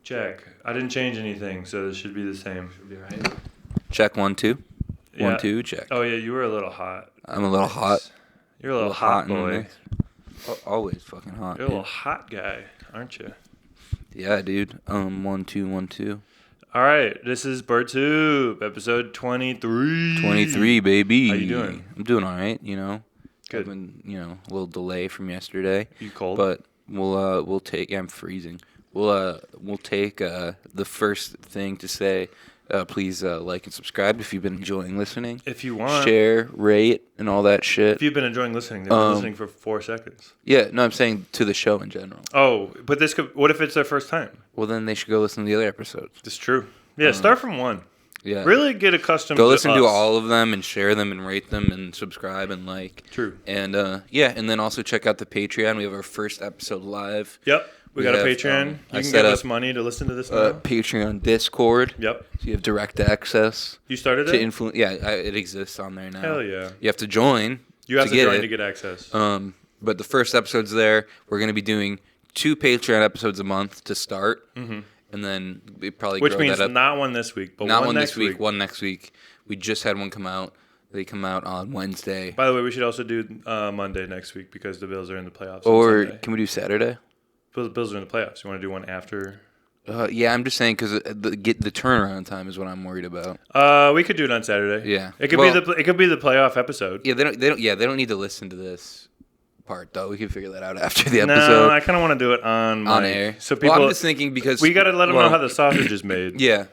Check. I didn't change anything, so this should be the same. Should be right. Check 1 2. Yeah. 1 2 check. Oh yeah, you were a little hot. I'm a little hot. You're a little hot boy. Always fucking hot. You're a little hot guy, aren't you? Yeah, dude. 1 2 1 2. All right, this is Bird Soup, episode 23. 23, baby. How you doing? I'm doing all right. You know. Good. Been, a little delay from yesterday. You cold? But we'll take. Yeah, I'm freezing. We'll take the first thing to say. Please like and subscribe if you've been enjoying listening. If you want. Share, rate, and all that shit. If you've been enjoying listening, they've been listening for 4 seconds. Yeah, no, I'm saying to the show in general. Oh, but this could. What if it's their first time? Well, then they should go listen to the other episodes. That's true. Yeah, start from 1. Yeah. Really get accustomed to go listen us. to all of them and share them and rate them and subscribe and like. True. And and then also check out the Patreon. We have our first episode live. Yep. We got a Patreon. You can give us money to listen to this now. Patreon Discord. Yep. So you have direct access. You started to it? influence. Yeah, it exists on there now. Hell yeah. You have to join. You have to join to get access. But the first episode's there. We're going to be doing 2 Patreon episodes a month to start. Mm-hmm. And then we probably Which grow means that up. not one this week, but not one this week. One next week. We just had one come out. They come out on Wednesday. By the way, we should also do Monday next week because the Bills are in the playoffs. Or can we do Saturday? The Bills are in the playoffs. You want to do one after? Yeah, I'm just saying because the turnaround time is what I'm worried about. We could do it on Saturday. Yeah, it could be the playoff episode. Yeah, they don't need to listen to this part though. We can figure that out after the episode. No, I kind of want to do it on air. So people. I'm just thinking because we got to let them know how the sausage is made. Yeah.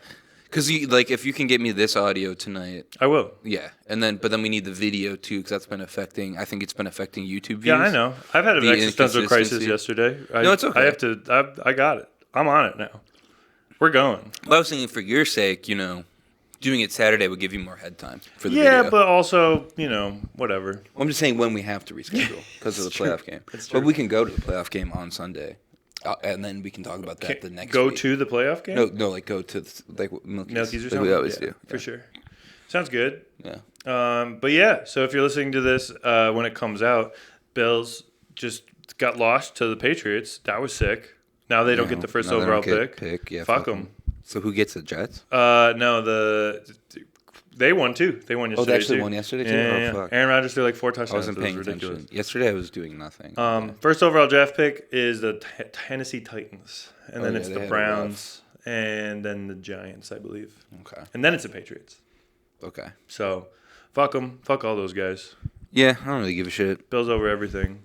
Because if you can get me this audio tonight, I will. Yeah, but then we need the video too, because that's been affecting. I think it's been affecting YouTube views. Yeah, I know. I've had an existential crisis yesterday. No, it's okay. I got it. I'm on it now. We're going. Well, I was thinking for your sake, doing it Saturday would give you more head time for the video. Yeah, but also, whatever. Well, I'm just saying when we have to reschedule because of the playoff game. But we can go to the playoff game on Sunday. And then we can talk about that the next go week. to the playoff game? No, go to Milky's or something? We always do. For sure. Sounds good. Yeah. But yeah, so if you're listening to this when it comes out, Bills just got lost to the Patriots. That was sick. Now they don't get the first overall pick. Yeah, fuck them. So who gets the Jets? No, they won too. They won yesterday. They actually won yesterday too? Yeah. Fuck. Aaron Rodgers threw like 4 touchdowns. I wasn't paying attention. Yesterday I was doing nothing. First overall draft pick is the Tennessee Titans. And then it's the Browns. And then the Giants, I believe. Okay. And then it's the Patriots. Okay. So, fuck them. Fuck all those guys. Yeah, I don't really give a shit. Bills over everything.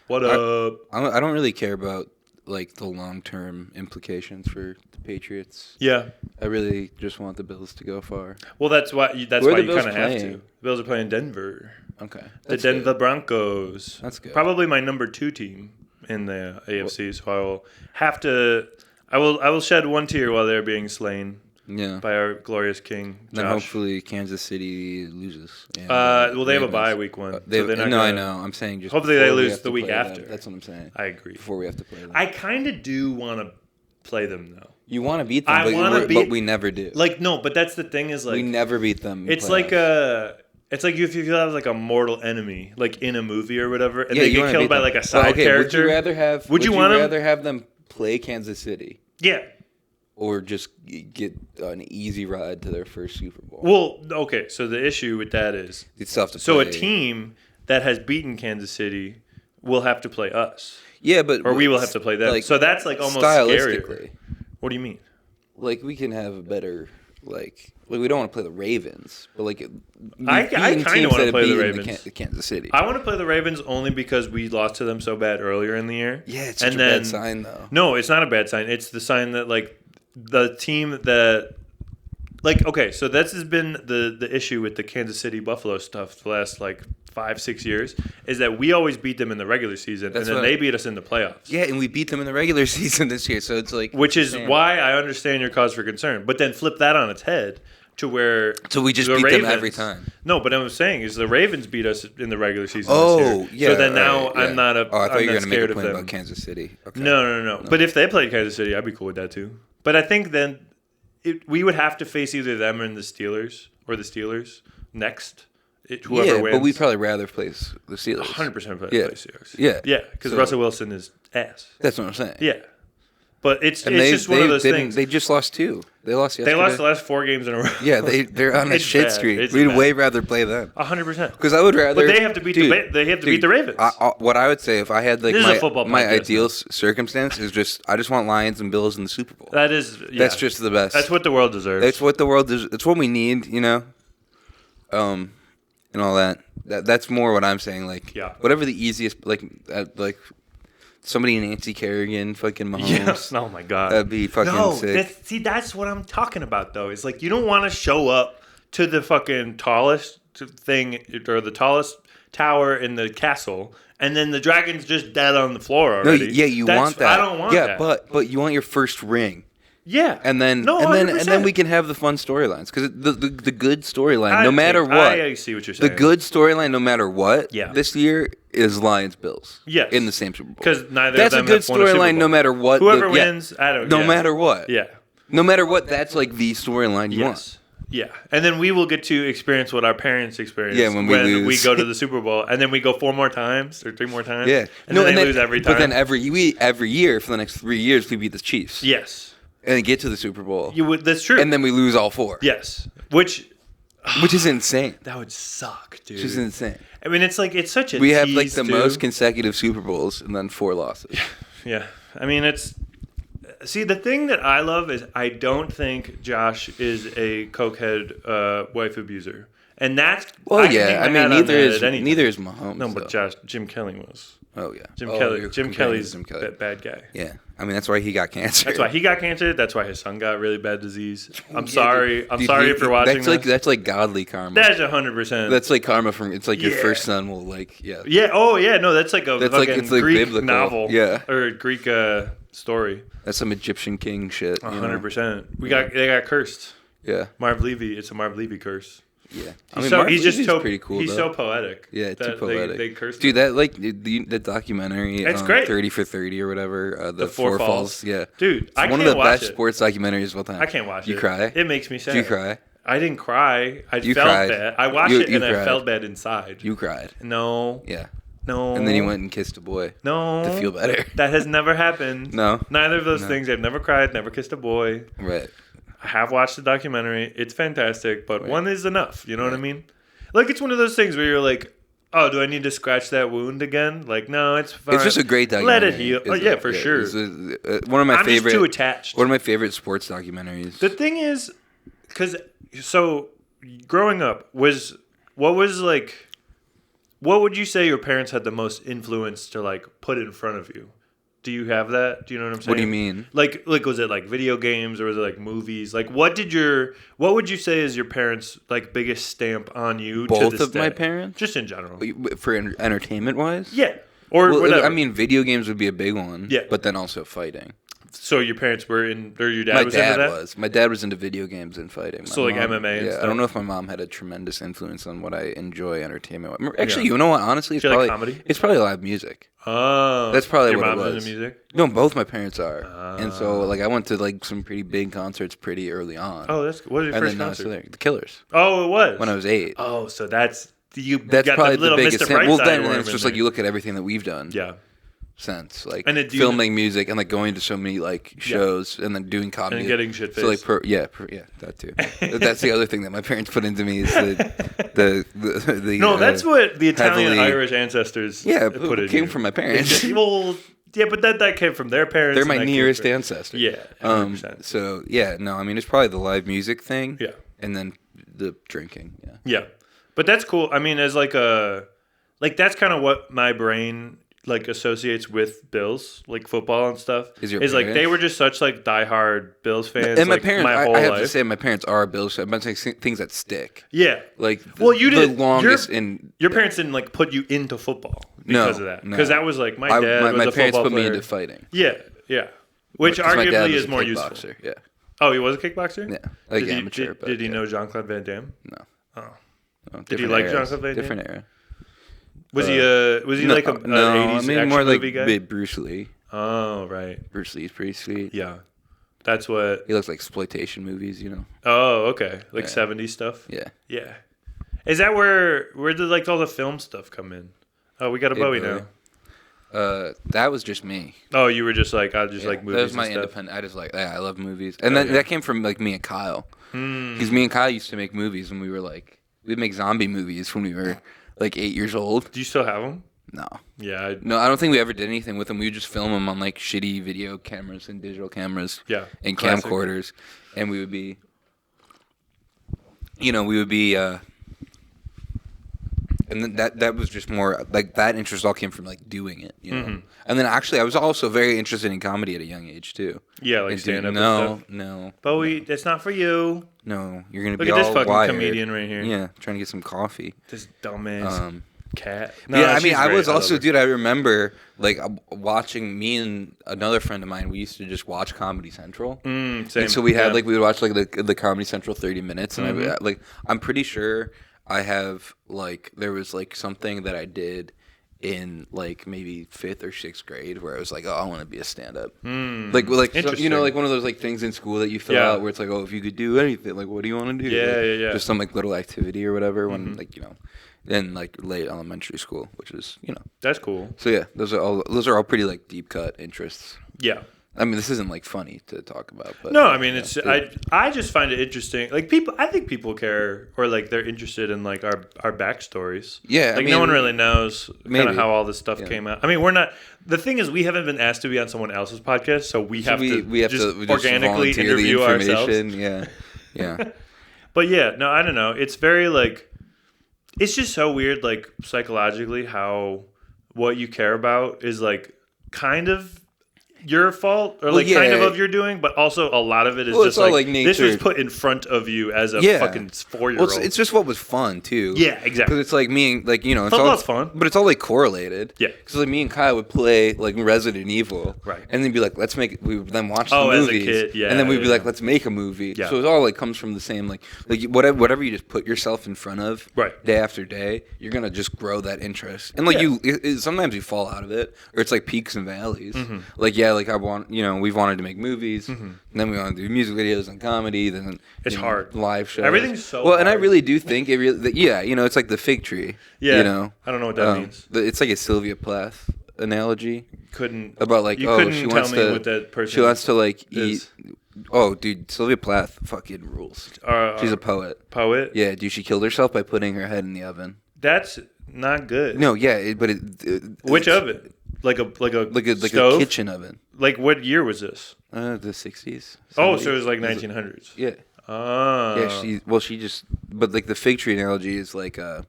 What up? I don't really care about the long-term implications for the Patriots. Yeah. I really just want the Bills to go far. Well, that's why you kind of have to. The Bills are playing Denver. Okay. The Denver Broncos. That's good. Probably my number 2 team in the AFC, so I will have to I will shed one tear while they're being slain. Yeah. By our glorious king, Josh. Then hopefully Kansas City loses. They have a bye week 1. I know. I'm saying just hopefully they lose the week after. That's what I'm saying. I agree. Before we have to play them. I kind of do want to play them though. You want to beat them, but we never do. No, but that's the thing is we never beat them. It's like if you have like a mortal enemy, like in a movie or whatever, and they get killed by like a side character. Would you rather have them play Kansas City? Yeah. Or just get an easy ride to their first Super Bowl? Well, okay. So the issue with that is it's tough to play. So a team that has beaten Kansas City will have to play us. Yeah, but we will have to play them. So that's like almost scarier. What do you mean? We can have a better we don't want to play the Ravens, but I kind of want to play the Ravens. The Kansas City. I want to play the Ravens only because we lost to them so bad earlier in the year. Yeah, it's such a bad sign though. No, it's not a bad sign. It's the sign that the team that okay, so this has been the issue with the Kansas City Buffalo stuff the last 5-6 years is that we always beat them in the regular season and then they beat us in the playoffs. Yeah, and we beat them in the regular season this year, so it's which is why I understand your cause for concern. But then flip that on its head to where we just beat them every time. No, but what I'm saying is the Ravens beat us in the regular season this year. Yeah. So then now I'm not I thought you were going to make a point about Kansas City. Okay. No. But if they played Kansas City, I'd be cool with that too. But I think then we would have to face either them or the Steelers next. Whoever wins. But we'd probably rather place the Steelers. 100% play the Steelers. Yeah. Yeah, because Russell Wilson is ass. That's what I'm saying. Yeah. But it's just one of those things. They just lost 2. They lost yesterday. They lost the last 4 games in a row. Yeah, they're on a shit streak. We'd way rather play them. 100%. Because I would rather. But they have to beat the Ravens. What I would say if I had like my ideal now. circumstance is I just want Lions and Bills in the Super Bowl. That's just the best. That's what the world deserves. That's what the world deserves. It's what we need, and all that. That's more what I'm saying. Like, whatever the easiest, like somebody Nancy Kerrigan, fucking Mahomes. Yeah. Oh my God, that'd be fucking sick. That's what I'm talking about though. It's like you don't want to show up to the fucking tallest thing or the tallest tower in the castle, and then the dragon's just dead on the floor already. No, yeah, you want that. I don't want that. Yeah, but you want your first ring. Yeah, and then we can have the fun storylines because the good storyline, no matter what. I see what you're saying. The good storyline, no matter what. Yeah. This year is Lions Bills. Yes. In the same Super Bowl. Because neither that's of them have won a Super Bowl. That's a good storyline, no matter what. Whoever wins, I don't. No matter what. Yeah. No matter what, that's like the storyline you want. Yeah, and then we will get to experience what our parents experience when we go to the Super Bowl, and then we go 4 more times or 3 more times. Yeah, and then they lose every time. But then every year for the next 3 years, we beat the Chiefs. Yes. And get to the Super Bowl. That's true. And then we lose all 4. Yes. Which is insane. That would suck, dude. Which is insane. I mean, it's like it's such a we have like the most consecutive Super Bowls and then 4 losses. Yeah. I mean, the thing that I love is I don't think Josh is a cokehead wife abuser. And that's neither is Mahomes. No, but Jim Kelly was. Oh yeah, Jim Kelly's a bad guy. Yeah, I mean that's why he got cancer. That's why he got cancer. That's why his son got really bad disease. I'm sorry. I'm sorry if you're watching this. That's like godly karma. That's 100%. That's like karma from. It's like your first son will Yeah. Oh yeah. No, that's like a fucking Greek biblical novel. Yeah. Or Greek story. That's some Egyptian king shit. 100%. They got cursed. Yeah. Marv Levy. It's a Marv Levy curse. Yeah, he's just pretty cool. He's though. so poetic. Yeah, too poetic. They cursed dude, him. that like the documentary. It's great. 30 for 30 or whatever. The Four Falls. Yeah, dude, it's one of the best sports documentaries of all time. I can't watch it. You cry? It makes me sad. Did you cry? I didn't cry. I felt cried. bad. I watched it and I felt bad inside. You cried. No. Yeah. No. And then you went and kissed a boy. No. To feel better. That has never happened. No. Neither of those things. I've never cried. Never kissed a boy. Right. I have watched the documentary. It's fantastic, but one is enough. You know what I mean? Like, it's one of those things where you're like, oh, do I need to scratch that wound again? Like, no, it's fine. It's just a great documentary. Let it heal. Yeah, for sure. One of my I'm favorite. Just too attached. One of my favorite sports documentaries. The thing is, growing up what would you say your parents had the most influence to like put in front of you? Do you have that? Do you know what I'm saying? What do you mean? Like was it like video games or was it like movies? Like what would you say is your parents' like biggest stamp on you? Both to this of day? my parents? Just in general. For entertainment wise? Yeah. Or whatever. I mean, video games would be a big one. Yeah. But then also fighting. So your parents were or your dad was into that? My dad was into video games and fighting. So like MMA and stuff? I don't know if my mom had a tremendous influence on what I enjoy entertainment. Actually, you know what? Honestly, it's probably comedy? It's probably live music. Oh. That's probably what it was. Your mom's into music? No, both my parents are. And so like I went to like some pretty big concerts pretty early on. Oh, what was your first concert? The Killers. Oh, it was? When I was 8. Oh, so that's probably the biggest Mr. thing. Well, then it's in just there. like you look at everything that we've done. Yeah. Since like and filming music and like going to so many like shows and then doing comedy and getting shit faced. So like that too. That's the other thing that my parents put into me is the no, that's what the Italian Irish ancestors put in came from my parents. Well, yeah, but that came from their parents. They're my nearest ancestors. Yeah. 100%. So yeah, no, I mean it's probably the live music thing. Yeah. And then the drinking. Yeah. Yeah, but that's cool. I mean, as that's kind of what my brain like associates with Bills, like football and stuff. Is like they were just such like diehard Bills fans. And my like, parents, my whole I have life. to say, my parents are Bills fans. I'm saying things that stick. Yeah, like you did the longest your parents didn't like put you into football because of that. Because that was like my dad was my a parents football put player. me into fighting. Yeah, which arguably is more useful. Yeah. Oh, he was a kickboxer. Yeah, like amateur. Did he know Jean-Claude Van Damme? No. Oh. Did he like Jean-Claude Van Damme? Different era. Was he like an 80s action more like movie guy? Bruce Lee. Oh, right. Bruce Lee's pretty sweet. Yeah. That's what... He looks like exploitation movies, you know? Oh, okay. Like 70s stuff? Yeah. Yeah. Is that where did like all the film stuff come in? Oh, we got a Bowie now. That was just me. Oh, you were just like, I just like movies. That was my and stuff. independent. I just like, I love movies, and that came from like me and Kyle, because me and Kyle used to make movies when we were like, we'd make zombie movies when we were like 8 years old. Do you still have them? No. Yeah. No, I don't think we ever did anything with them. We would just film them on like shitty video cameras and digital cameras. Yeah. And Classic. camcorders, and we would be, and then that was just more like that interest all came from like doing it, you know. Mm-hmm. And then actually, I was also very interested in comedy at a young age too. Yeah, like stand up. No. Bowie, that's not for you. No, you're gonna Look be at this all fucking wired. comedian right here. Yeah, trying to get some coffee. This dumbass cat. No, Yeah, I mean, she's I great. was love also, her. dude. I remember like watching me and another friend of mine. We used to just watch Comedy Central. Same. And so we had Yeah. we would watch like the Comedy Central 30 minutes, and I'm pretty sure I have like there was like something that I did in like maybe 5th or 6th grade where I was like, oh, I want to be a stand-up. Like Interesting. like one of those like things in school that you fill out where it's like, oh, if you could do anything, like what do you want to do? Yeah, like, yeah. Just some like little activity or whatever when like in like late elementary school, which is That's cool. So yeah, those are all pretty like deep cut interests. Yeah. I mean, this isn't like funny to talk about, but No, I mean I just find it interesting. Like I think people care or like they're interested in like our backstories. Yeah, like no one really knows kind maybe. of how all this stuff came out. I mean, we're not. The thing is, we haven't been asked to be on someone else's podcast, so we have to just organically interview ourselves. Yeah. But yeah, no, I don't know. It's very like, it's just so weird, like psychologically, how what you care about is like kind of your fault or like kind of your doing, but also a lot of it is just like this was put in front of you as a fucking 4-year-old. Well, it's just what was fun too. Yeah, exactly. Because it's like me and like it's all all fun, but it's all like correlated. Yeah. Because like me and Kyle would play like Resident Evil, right? And then be like, let's make. We would then watch the movies. movies, As a kid, yeah. And then we'd be like, let's make a movie. Yeah. So it all like comes from the same like whatever you just put yourself in front of, right? Day after day, you're gonna just grow that interest, and like sometimes you fall out of it, or it's like peaks and valleys. Like like I want we've wanted to make movies, and then we want to do music videos and comedy. Then it's hard. Live shows. Everything's so well, hard. and I really do think it really. It's like the fig tree. Yeah. I don't know what that means. It's like a Sylvia Plath analogy. Couldn't about like you oh couldn't she tell wants me to what that person she wants to like is. eat. Oh, dude, Sylvia Plath fucking rules. She's a poet. Poet. Yeah, dude, she killed herself by putting her head in the oven. That's not good. No, yeah, which oven? Like a stove? A kitchen oven. Like what year was this? The 60s. Oh, so it was like 1900s. Yeah. Oh. Yeah, she just but like the fig tree analogy is like oh,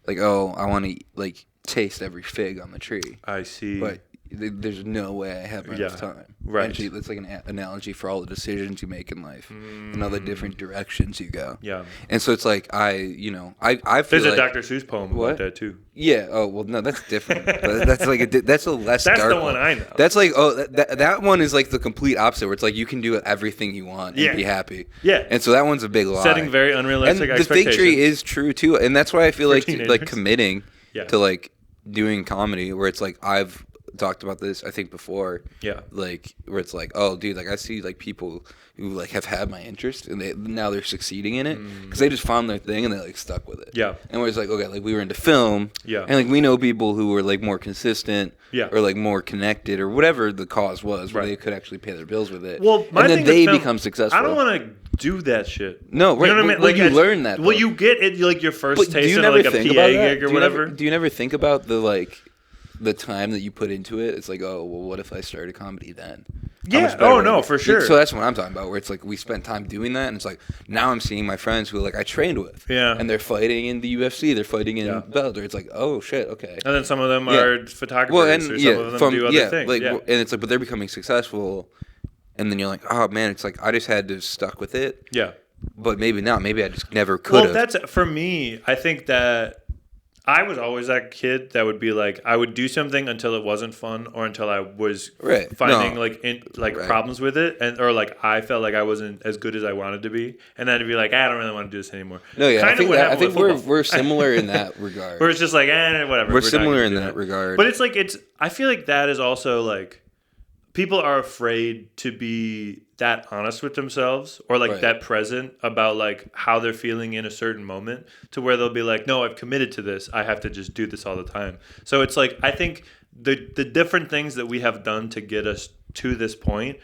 I want to like taste every fig on the tree. I see. But there's no way I have enough time. Right. Actually, that's like an analogy for all the decisions you make in life and all the different directions you go. Yeah. And so it's like I feel there's like, a Dr. Seuss poem about that too. Yeah. Oh well, no, that's different. That's like that's a less. That's dark the one I know. That's like that one is like the complete opposite, where it's like you can do everything you want and be happy. Yeah. And so that one's a big lie. Setting very unrealistic expectations. And the fig tree is true too, and that's why I feel like committing to like doing comedy, where it's like I've talked about this I think before, like where it's like, oh dude, like I see like people who like have had my interest and now they're succeeding in it because they just found their thing and they like stuck with it, and where it's like, okay, like we were into film, and like we know people who were like more consistent, or like more connected or whatever the cause was, where they could actually pay their bills with it, well, and then they become successful. I don't want to do that shit. No, right? You know what I mean? Like you learn that. Well, you get it like your first taste of like a PA gig or whatever. Do you never think about the time that you put into it? It's like, oh, well, what if I started comedy then? Yeah. Oh, no, for sure. So that's what I'm talking about, where it's like we spent time doing that, and it's like now I'm seeing my friends who like I trained with, and they're fighting in the UFC, they're fighting in Bellator. It's like, oh shit, okay. And then some of them are photographers, or some of them do other things. And it's like, but they're becoming successful, and then you're like, oh man, it's like I just had to stuck with it. Yeah. But maybe not. Maybe I just never could have. Well, that's for me. I think that I was always that kid that would be like, I would do something until it wasn't fun or until I was finding problems with it, and or like I felt like I wasn't as good as I wanted to be, and then I'd be like, I don't really want to do this anymore. No, yeah, I think we're similar in that regard. Where it's just like, whatever. We're similar in that regard. But it's like I feel like that is also like people are afraid to be that honest with themselves or like that present about like how they're feeling in a certain moment, to where they'll be like, no, I've committed to this. I have to just do this all the time. So it's like, I think the different things that we have done to get us to this point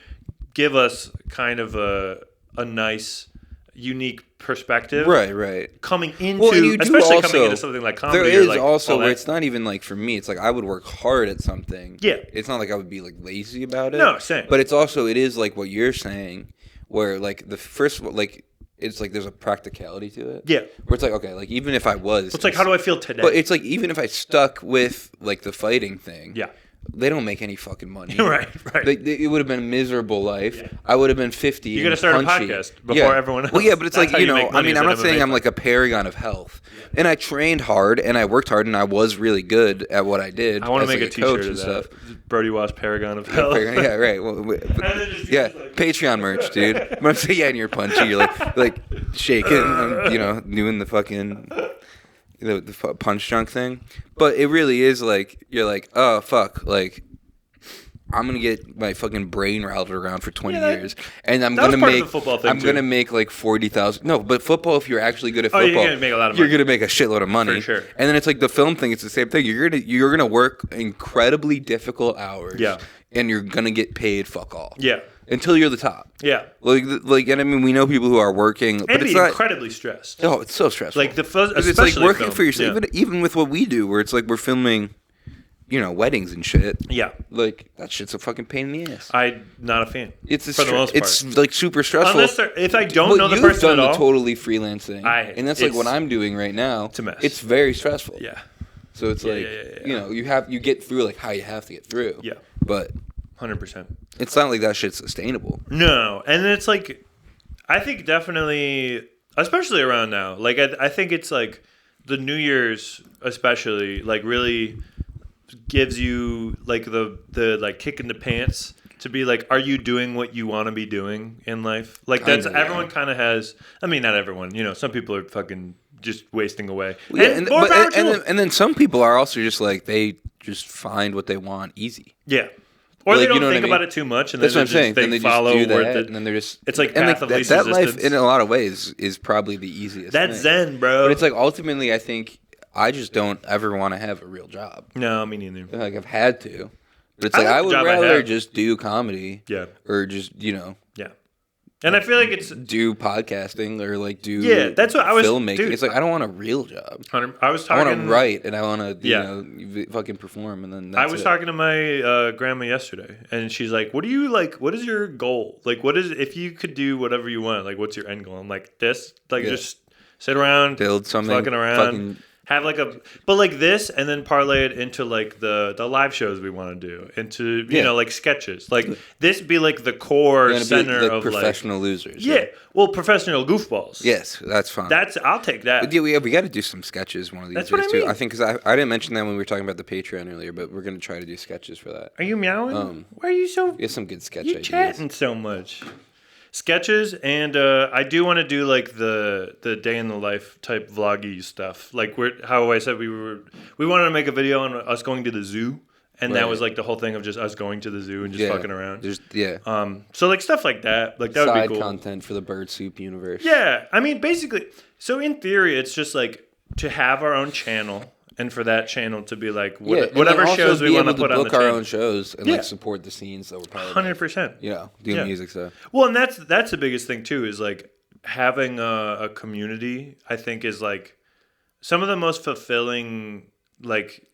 give us kind of a nice, unique perspective, right. Coming into, especially coming into something like comedy. There is like also where it's not even like for me. It's like I would work hard at something. Yeah, it's not like I would be like lazy about it. No, same. But it is like what you're saying, where like the first like. It's like there's a practicality to it. Yeah. Where it's like, okay, like even if I was... It's like, how do I feel today? But it's like, even if I stuck with like the fighting thing... Yeah. They don't make any fucking money. right. It would have been a miserable life. Yeah. I would have been 50. You got to start punchy. A podcast before everyone else. Well, yeah, but it's like, I mean, I'm not saying I'm like a paragon of health. Yeah. And I trained hard and I worked hard and I was really good at what I did. I want to make a t-shirt of that. Brody was paragon of health. Yeah, right. Well, Patreon merch, dude. But I'm saying, and you're punchy. You're like shaking, doing the fucking... The punch drunk thing, but it really is like you're like, oh fuck, like I'm gonna get my fucking brain routed around for 20 years, and I'm gonna make like 40,000. No, but football, if you're actually good at football, you're gonna make a lot of money. You're gonna make a shitload of money, for sure. And then it's like the film thing; it's the same thing. You're gonna work incredibly difficult hours, and you're gonna get paid fuck all, until you're the top. Yeah. And I mean, we know people who are working, but it's not incredibly stressed. Oh, it's so stressful. Like it's like working for yourself. Even with what we do, where it's like we're filming, weddings and shit. Yeah. Like that shit's a fucking pain in the ass. I'm not a fan. It's for the most part. It's like super stressful. If I don't know the person you've done at all, the totally freelance thing, and that's like what I'm doing right now. It's a mess. It's very stressful. Yeah. So it's you get through like how you have to get through. Yeah. But 100%. It's not like that shit's sustainable. No, and it's like, I think definitely, especially around now, like I think it's like the New Year's especially like really gives you like the like kick in the pants to be like, are you doing what you want to be doing in life? Like everyone kind of has. I mean, not everyone. Some people are fucking just wasting away. Well, yeah, and then some people are also just like they just find what they want easy. Yeah. Or like, they don't think about it too much, and then they follow just do that, and then they're just... It's like path of least resistance. Life, in a lot of ways, is probably the easiest That's thing. Zen, bro. But it's like, ultimately, I think I just don't ever want to have a real job. No, me neither. Like, I've had to. But it's like, I would rather just do comedy. Yeah. Or just, Yeah. And I feel like it's... Do podcasting or, like, do that's what I was... filmmaking. Dude, it's like, I don't want a real job. I was talking... I want to write, and I want to, fucking perform, and then that's I was talking to my grandma yesterday, and she's like, what is your goal? Like, if you could do whatever you want, like, what's your end goal? I'm like, this? Like, just sit around, build something, fucking around, have like but like this, and then parlay it into like the live shows we want to do, into like sketches, like this be like the core center of professional losers. Yeah, well, professional goofballs. Yes, that's fine. I'll take that. But we got to do some sketches one of these days what I mean. too. I think because I didn't mention that when we were talking about the Patreon earlier, but we're gonna try to do sketches for that. Are you meowing? Why are you so? We have some good sketch ideas. You're chatting so much. Sketches, and I do want to do like the day in the life type vloggy stuff. Like how I said we wanted to make a video on us going to the zoo, and that was like the whole thing of just us going to the zoo and just fucking around. So like stuff like that, like that would be cool. Side content for the Bird Soup universe. Yeah, I mean basically. So in theory, it's just like to have our own channel. And for that channel to be like whatever shows we want to put on the channel. Book our own shows and like support the scenes that we're part of. 100%. Do music stuff. Well, and that's the biggest thing too is like having a community. I think is like some of the most fulfilling like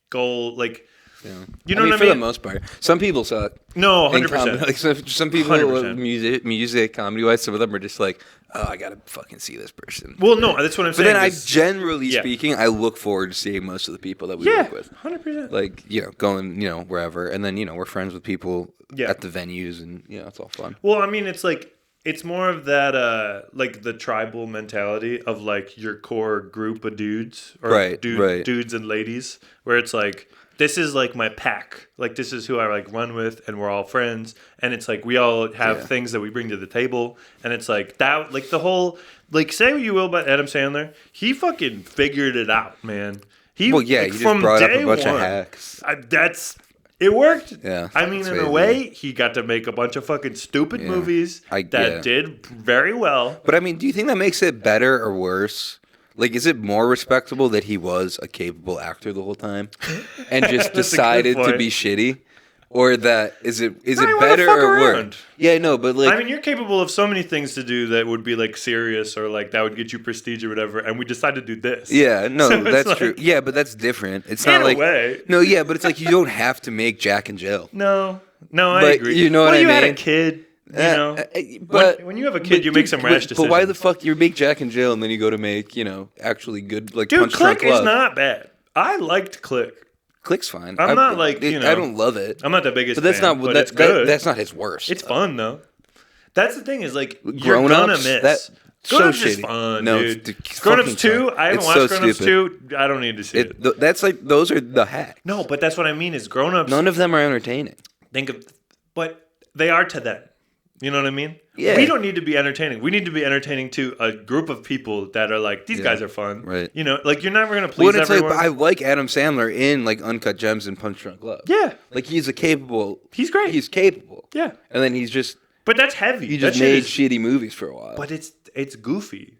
goal like. Yeah. You know what I mean? For the most part, some people suck. No, 100%. Like some people, music, comedy-wise, some of them are just like, oh, I gotta fucking see this person. Well, no, that's what I'm saying. But then generally speaking, I look forward to seeing most of the people that we work with. 100%. Like going, wherever, and then we're friends with people at the venues, and it's all fun. Well, I mean, it's like. It's more of that, like the tribal mentality of like your core group of dudes or dudes and ladies, where it's like, this is like my pack. Like this is who I like run with, and we're all friends. And it's like we all have things that we bring to the table, and it's like that. Like the whole, like say what you will about Adam Sandler, he fucking figured it out, man. He just brought up a bunch of hacks. It worked. Yeah. I mean, in a way, he got to make a bunch of fucking stupid movies that did very well. But I mean, do you think that makes it better or worse? Like, is it more respectable that he was a capable actor the whole time and just decided to be shitty? Or that is it better or worse? Yeah, no, but like I mean, you're capable of so many things to do that would be like serious or like that would get you prestige or whatever, and we decided to do this. Yeah, no, so that's like, true. Yeah, but that's different. It's not like way. No, yeah, but it's like you don't have to make Jack and Jill. No, I agree. You know what I mean? You had a kid. You know, but when you have a kid, you make some rash decisions. But why the fuck you make Jack and Jill and then you go to make actually good like Punch Click Drunk Love? Is not bad. I liked Click. Click's fine. I'm not like I don't love it. I'm not the biggest. But that's fan, not. It's good. That's not his worst. It's fun though. That's the thing is like Grown Ups. Miss. So shitty. Is fun, no, dude. Grown Ups 2. I haven't watched Grown Ups 2. I don't need to see it. That's like those are the hacks. No, but that's what I mean is Grown Ups. None of them are entertaining. But they are to them. You know what I mean? Yeah. We don't need to be entertaining. We need to be entertaining to a group of people that are like, these guys are fun. Right. You know, like you're never going to please everyone. Like, I like Adam Sandler in like Uncut Gems and Punch Drunk Love. Yeah. Like he's capable. He's great. He's capable. Yeah. And then he's just. But that's heavy. He just made shitty movies for a while. But it's goofy.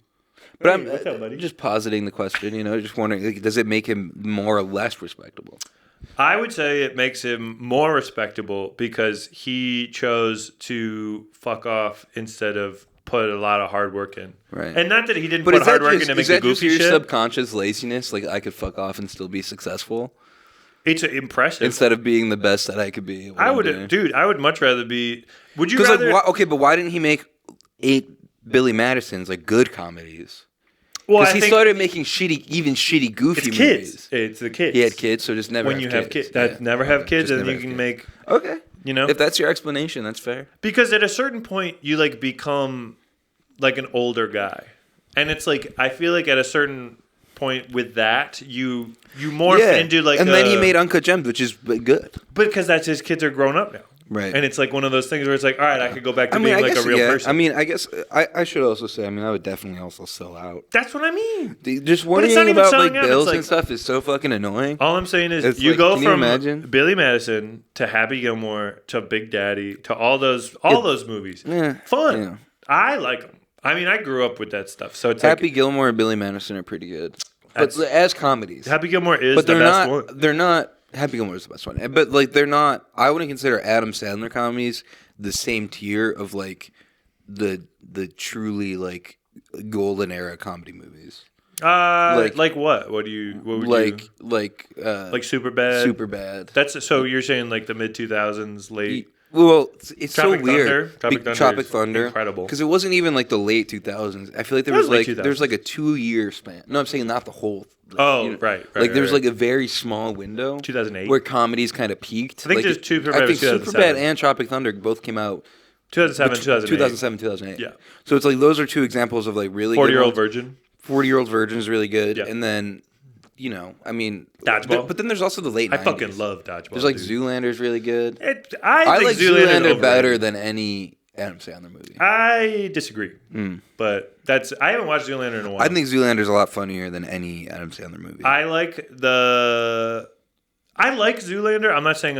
But I'm just positing the question, just wondering, like, does it make him more or less respectable? I would say it makes him more respectable because he chose to fuck off instead of put a lot of hard work in. Right. And not that he didn't put hard work in to make the goofy shit. Is that just your subconscious laziness? Like, I could fuck off and still be successful? It's impressive. Instead of being the best that I could be. I would much rather be... Would you rather... Like, but why didn't he make 8 Billy Madisons, like, good comedies? Well, because he started making shitty, goofy movies. It's the kids. He had kids, so just never. When you have kids, never have kids, and then you can make. Okay. If that's your explanation, that's fair. Because at a certain point, you like become like an older guy, and it's like I feel like at a certain point with that, you morph into like. And then he made Uncut Gems, which is good. Because that's his kids are grown up now. Right. And it's like one of those things where it's like, all right, I could go back to being like a real person. I mean, I guess I should also say, I would definitely also sell out. That's what I mean. Just worrying about like bills and stuff is so fucking annoying. All I'm saying is you go from Billy Madison to Happy Gilmore to Big Daddy to all those movies. Yeah. Fun. Yeah. I like them. I mean, I grew up with that stuff. So it's Happy Gilmore and Billy Madison are pretty good. But as comedies. Happy Gilmore is the best one. They're not... Happy Gilmore is the best one. But, like, they're not... I wouldn't consider Adam Sandler comedies the same tier of, like, the truly, like, golden era comedy movies. Like what? What would you... Like Superbad? Superbad. That's... So you're saying, like, the mid-2000s, late... Well, it's so weird. Tropic Thunder, incredible. Because it wasn't even like the late 2000s. I feel like there was like a 2-year span. No, I'm saying not the whole. Right. Like there was like a very small window. 2008, where comedies kind of peaked. I think there's Superbad and Tropic Thunder both came out 2007, 2008. Yeah. So it's like those are two examples of like really 40-Year-Old Virgin. 40-Year-Old Virgin is really good, yeah. And then. I mean, Dodgeball. But then there's also the late 90s. I fucking love Dodgeball. There's like Zoolander's really good. I like Zoolander better than any Adam Sandler movie. I disagree. But I haven't watched Zoolander in a while. I think Zoolander's a lot funnier than any Adam Sandler movie. I like Zoolander. I'm not saying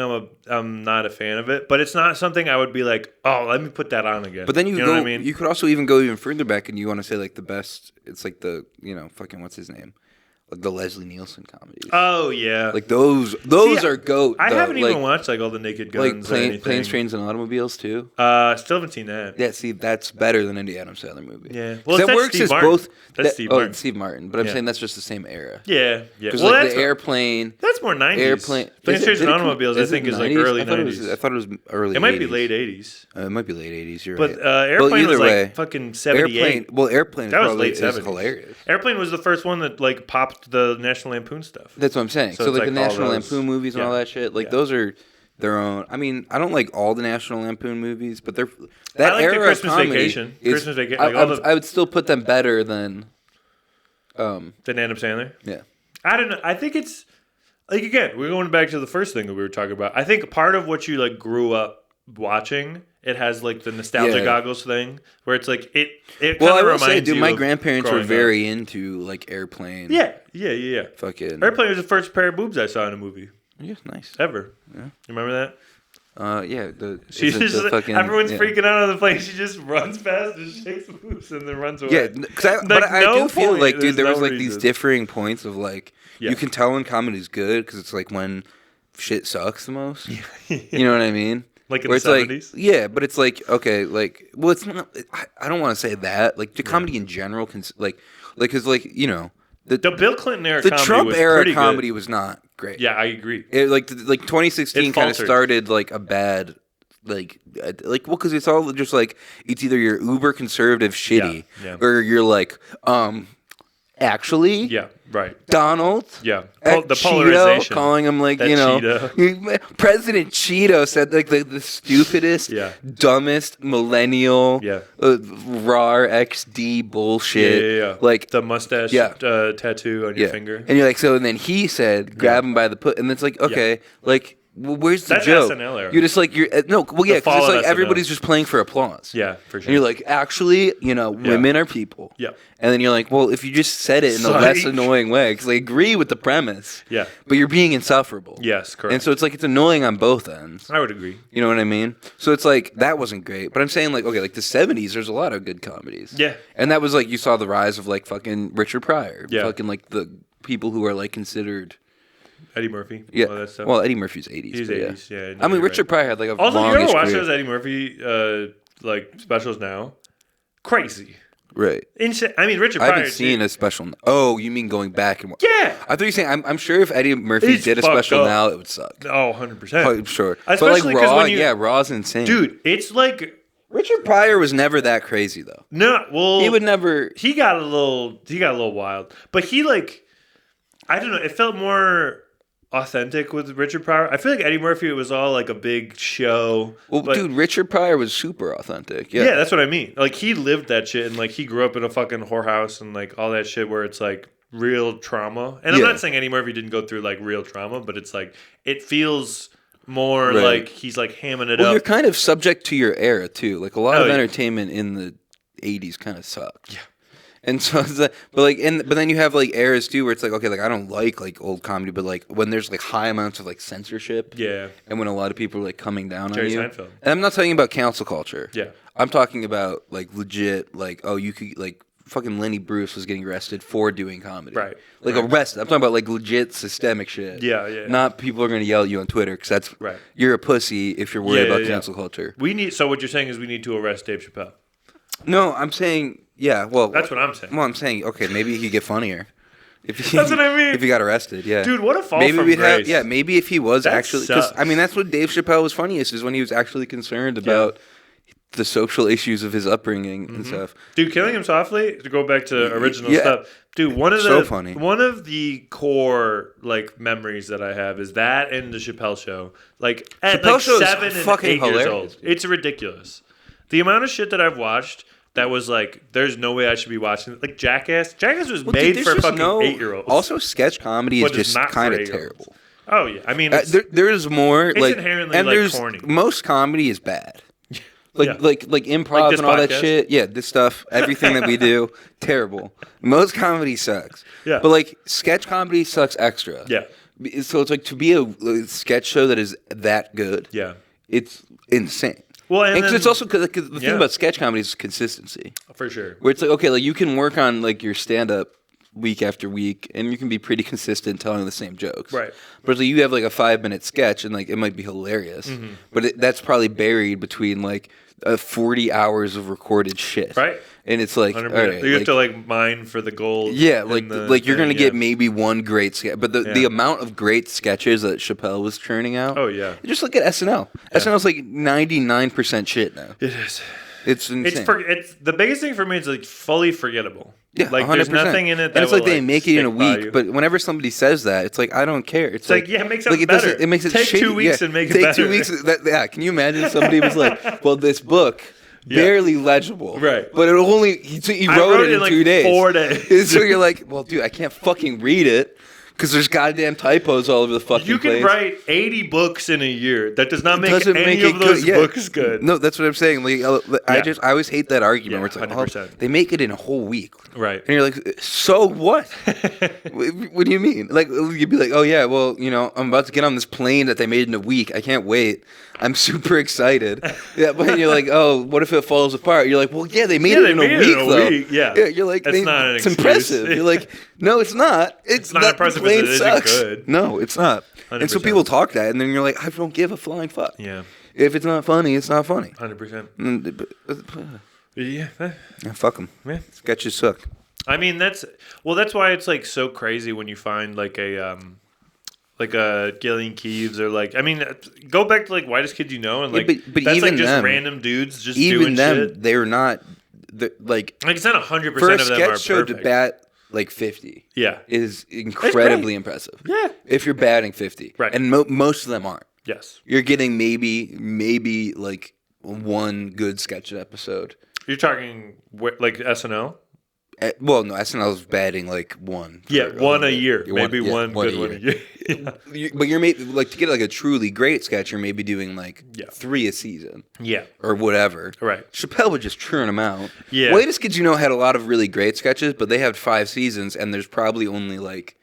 I'm not a fan of it, but it's not something I would be like, oh, let me put that on again. But then you know what I mean? You could also even go even further back, and you want to say like the best. It's like the fucking what's his name. Like the Leslie Nielsen comedies. Oh yeah, like those are goat. I haven't even watched like all the Naked Guns, like Planes, Trains, and Automobiles too. Still haven't seen that. Yeah, see, that's better than any Adam Sandler movie. Yeah, well, that works as both. That's Steve Martin. Steve Martin. But I'm saying that's just the same era. Yeah. Because like the Airplane. That's more 90s. Airplane. Planes, Trains, and Automobiles. I think is like early 90s. I thought it was early. It might be late 80s. It might be late 80s. You're right. But Airplane was like fucking 78. Airplane. That was late 70s. Hilarious. Airplane was the first one that like popped the National Lampoon stuff. That's what I'm saying. So like the National Lampoon movies and all that shit, like those are their own. I mean, I don't like all the National Lampoon movies, but they're that I like era the Christmas of comedy. Vacation. Christmas Vacation. I would still put them better than Adam Sandler. Yeah, I don't know. I think it's like again, we're going back to the first thing that we were talking about. I think part of what you like grew up watching. It has like the nostalgia goggles thing, where it's like it kind of reminds you. My grandparents were very into like Airplane. Yeah. Fucking Airplane was the first pair of boobs I saw in a movie. Yeah, nice. Ever. Yeah. You remember that? Yeah. She just fucking, everyone's freaking out on the plane. She just runs past and shakes the boots and then runs away. Yeah, but I do feel like, dude, there was like these differing points of like you can tell when comedy's good because it's like when shit sucks the most. You know what I mean? Like in the 70s? Like, yeah, but it's like, okay, like, well, it's not, I don't want to say that. Like, the comedy in general can, because, like, you know. The Bill Clinton era comedy Trump was era comedy good. Was not great. Yeah, I agree. Like 2016 kind of started, like, a bad, well, because it's all just, like, it's either you're uber conservative shitty, or you're, like, actually, yeah, right. Donald, the polarization, calling him like President Cheeto said like the stupidest, dumbest millennial, raw XD bullshit, like the mustache tattoo on your finger, and you're like, so, and then he said, grab him by the put, and it's like, okay, like. Well, where's the joke? SNL era. You're just like because it's like everybody's just playing for applause. Yeah, for sure. And you're like, actually, women are people. Yeah. And then you're like, well, if you just said it in a less annoying way, because I agree with the premise. Yeah. But you're being insufferable. Yes, correct. And so it's like it's annoying on both ends. I would agree. You know what I mean? So it's like that wasn't great. But I'm saying like, okay, like the 70s, there's a lot of good comedies. Yeah. And that was like you saw the rise of like fucking Richard Pryor. Yeah. Fucking like the people who are like considered. Eddie Murphy. Yeah. All that stuff. Well, Eddie Murphy's 80s. He's 80s, yeah. I mean, Richard Pryor had like a also, you ever watch career. those Eddie Murphy like specials now? Crazy. Right. I mean, Richard Pryor. I haven't seen a special. Oh, you mean going back and yeah. I thought you were saying. I'm sure if Eddie Murphy did a special now, it would suck. Oh, 100%. I'm sure. Especially but like Raw, Raw's insane, dude. It's like Richard Pryor was never that crazy though. No, well, he would never. He got a little wild, but he like, I don't know. It felt more authentic with Richard Pryor. I feel like Eddie Murphy, it was all like a big show. Well, dude, Richard Pryor was super authentic. Yeah, that's what I mean. Like he lived that shit, and like he grew up in a fucking whorehouse and like all that shit where it's like real trauma. And I'm not saying Eddie Murphy didn't go through like real trauma, but it's like it feels more like he's like hamming it up. You're kind of subject to your era too. Like a lot of entertainment in the 80s kind of sucked. Yeah. And so, it's like, but then you have like eras too, where it's like, okay, like I don't like old comedy, but like when there's like high amounts of like censorship, and when a lot of people are like coming down on you. Seinfeld. And I'm not talking about cancel culture. Yeah, I'm talking about like legit, like you could like fucking Lenny Bruce was getting arrested for doing comedy, right? Like arrested. I'm talking about like legit systemic shit. Yeah. Not people are gonna yell at you on Twitter because that's you're a pussy if you're worried about cancel culture. So what you're saying is we need to arrest Dave Chappelle. No, I'm saying. Yeah, well, that's what I'm saying. Well, I'm saying, okay, maybe he could get funnier. That's what I mean. If he got arrested, yeah. Dude, what a fall from grace. Maybe if he was actually, because I mean, that's what Dave Chappelle was funniest is when he was actually concerned about the social issues of his upbringing and stuff. Dude, Killing Him Softly, to go back to original stuff. Dude, one of the core like memories that I have is that and the Chappelle Show. Like at Chappelle like Show 7 is and fucking 8 hilarious. years old. It's ridiculous. The amount of shit that I've watched that was like, there's no way I should be watching. Like Jackass. Jackass was made for fucking 8-year-olds. Also, sketch comedy is just kind of terrible. Oh yeah, I mean, there's more. It's like, inherently and like corny. Most comedy is bad. Like improv and all that shit. Yeah, this stuff, everything that we do, terrible. Most comedy sucks. Yeah. But like sketch comedy sucks extra. Yeah. So it's like to be a sketch show that is that good. Yeah. It's insane. Well, and it's also because the thing about sketch comedy is consistency. For sure. Where it's like, okay, like you can work on like your stand up week after week, and you can be pretty consistent telling the same jokes. Right. But it's like you have like a 5-minute sketch, and like it might be hilarious, but that's probably buried between like 40 hours of recorded shit. Right. And it's like, all right, you have to like mine for the gold. Yeah, like you're gonna get maybe one great sketch, but the amount of great sketches that Chappelle was churning out. Oh yeah. Just look at SNL. Yeah. SNL's like 99% shit now. It is. It's insane. It's the biggest thing for me is like fully forgettable. Yeah, like 100%. There's nothing in it that and it's will, like they make it in a week, but whenever somebody says that, it's like I don't care. It's like yeah, make something better. It makes it take shitty. 2 weeks and make it better. Take 2 weeks. Can you imagine if somebody was like, well, this book barely legible, right? But it only he wrote it in like 2 days, 4 days. So you're like, well, dude, I can't fucking read it. Because there's goddamn typos all over the fucking place. You can write 80 books in a year. That does not make any of those books good. No, that's what I'm saying. Like, I always hate that argument where it's like, 100%. They make it in a whole week. Right. And you're like, so what? What do you mean? Like, you'd be like, oh, yeah, well, I'm about to get on this plane that they made in a week. I can't wait. I'm super excited. Yeah, but you're like, oh, what if it falls apart? You're like, well, yeah, they made it in a week, though. Yeah. You're like, it's impressive. You're like, no, it's not. It's not impressive plane because it sucks. isn't good. No, it's not. 100%. And so people talk that, and then you're like, I don't give a flying fuck. Yeah. If it's not funny, it's not funny. 100%. Yeah. Fuck them. Yeah. Sketches suck. I mean, that's why it's like so crazy when you find like a Gillian Keeves or like, I mean, go back to like Whitest Kids You Know and like, but that's even like just them, random dudes just even doing them, shit. They're not like it's not 100% for a of them are sketch show perfect. to bat like 50. Yeah, is incredibly impressive. Yeah, if you're batting 50, right, and most of them aren't. Yes, you're getting maybe like one good sketch episode. You're talking like SNL. Well, no, SNL's batting like one. Yeah, one a year. Maybe one good one a year. Yeah. But you're maybe like to get like a truly great sketch, you're maybe doing like 3 a season. Yeah. Or whatever. Right. Chappelle would just churn them out. Yeah. Whitest Kids You Know had a lot of really great sketches, but they had 5 seasons, and there's probably only like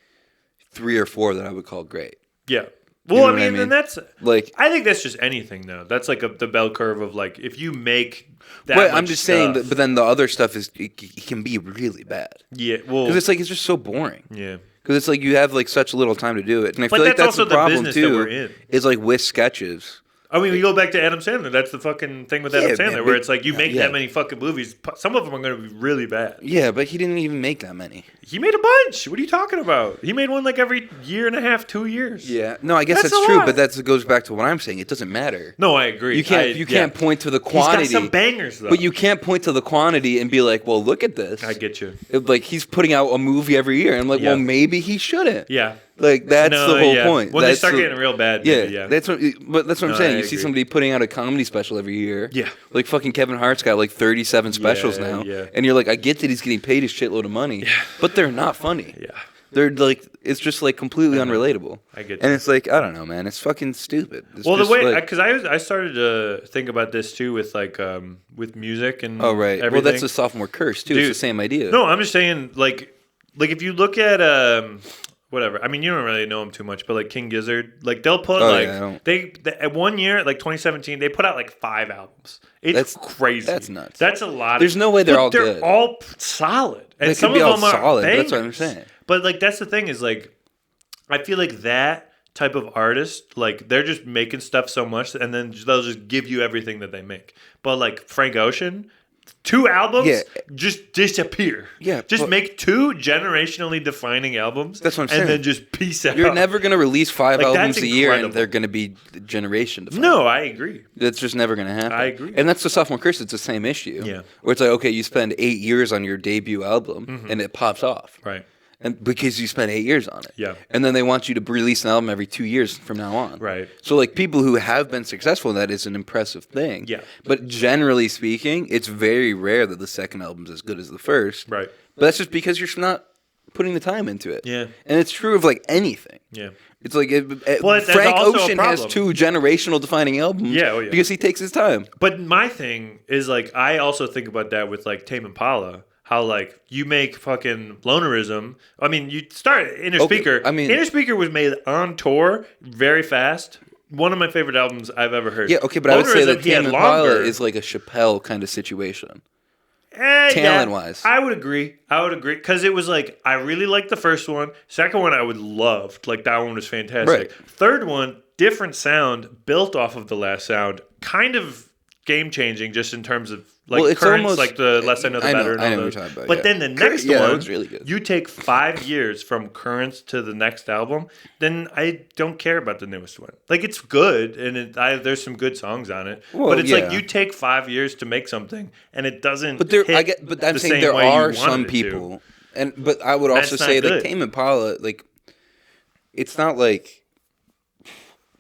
3 or 4 that I would call great. Yeah. Well, I mean, and that's like I think that's just anything though. That's like the bell curve of like if you make that Well, much I'm just stuff, saying, but then the other stuff is it can be really bad. Yeah, well, because it's just so boring. Yeah, because it's like you have like such little time to do it, and I but feel like that's also the problem business too. That we're in. Is like with sketches. I mean, we go back to Adam Sandler. That's the fucking thing with Adam Sandler, man, where it's like you make that many fucking movies. Some of them are going to be really bad. Yeah, but he didn't even make that many. He made a bunch. What are you talking about? He made one like every year and a half, 2 years. Yeah, no, I guess that's true, but that goes back to what I'm saying. It doesn't matter. No, I agree. You can't point to the quantity. He's got some bangers though. But you can't point to the quantity and be like, well, look at this. I get you. Like he's putting out a movie every year. I'm like, well, maybe he shouldn't. Yeah. Like that's the whole point. When they start getting real bad, maybe, that's what I'm saying. You see somebody putting out a comedy special every year. Yeah, like fucking Kevin Hart's got like 37 specials now, and you're like, I get that he's getting paid a shitload of money, but they're not funny. Yeah, they're like, it's just like completely unrelatable. I get, and it's like I don't know, man. It's fucking stupid. It's well, the way because I started to think about this too with like with music and everything. Well, that's a sophomore curse too. Dude, it's the same idea. No, I'm just saying like if you look at whatever. I mean, you don't really know them too much, but like King Gizzard, like they'll put they at 1 year, like 2017, they put out like 5 albums. That's crazy. That's nuts. That's a lot. There's no way they're all good. They're all solid, and they some could be of all them are solid. bangers. That's what I'm saying. But like that's the thing is like, I feel like that type of artist, like they're just making stuff so much, and then they'll just give you everything that they make. But like Frank Ocean. 2 albums just disappear. Yeah, just make 2 generationally defining albums. That's what I'm saying. And then just peace out. You're never going to release 5 albums a year and they're going to be generation defining. No, I agree. That's just never going to happen. I agree. And that's the sophomore curse. It's the same issue. Yeah. Where it's like, okay, you spend 8 years on your debut album and it pops off. Right. And because you spent 8 years on it. Yeah. And then they want you to release an album every 2 years from now on. Right. So like people who have been successful in that is an impressive thing. Yeah. But generally speaking, it's very rare that the second album's as good as the first. Right. But that's just because you're not putting the time into it. Yeah. And it's true of like anything. Yeah. It's like well, Frank Ocean has 2 generational defining albums. Yeah, because he takes his time. But my thing is like I also think about that with like Tame Impala. How like you make fucking Lonerism. I mean, you start Inner Speaker. I mean, Inner Speaker was made on tour very fast. One of my favorite albums I've ever heard. Yeah, okay, but Lonerism, I would say that Tame Impala is like a Chappelle kind of situation. Talent-wise. I would agree. Because it was like, I really liked the first one. Second one, I would loved. Like, that one was fantastic. Right. Third one, different sound, built off of the last sound. Kind of game-changing just in terms of, like, currents, almost, like the less I know, the better. I know what you're talking about. But then the next one, that was really good. You take 5 years from currents to the next album, then I don't care about the newest one. Like, it's good, and there's some good songs on it. Well, but it's like you take 5 years to make something, and it doesn't. But I'm saying there are some people, but I would also say that Tame Impala, like, it's not like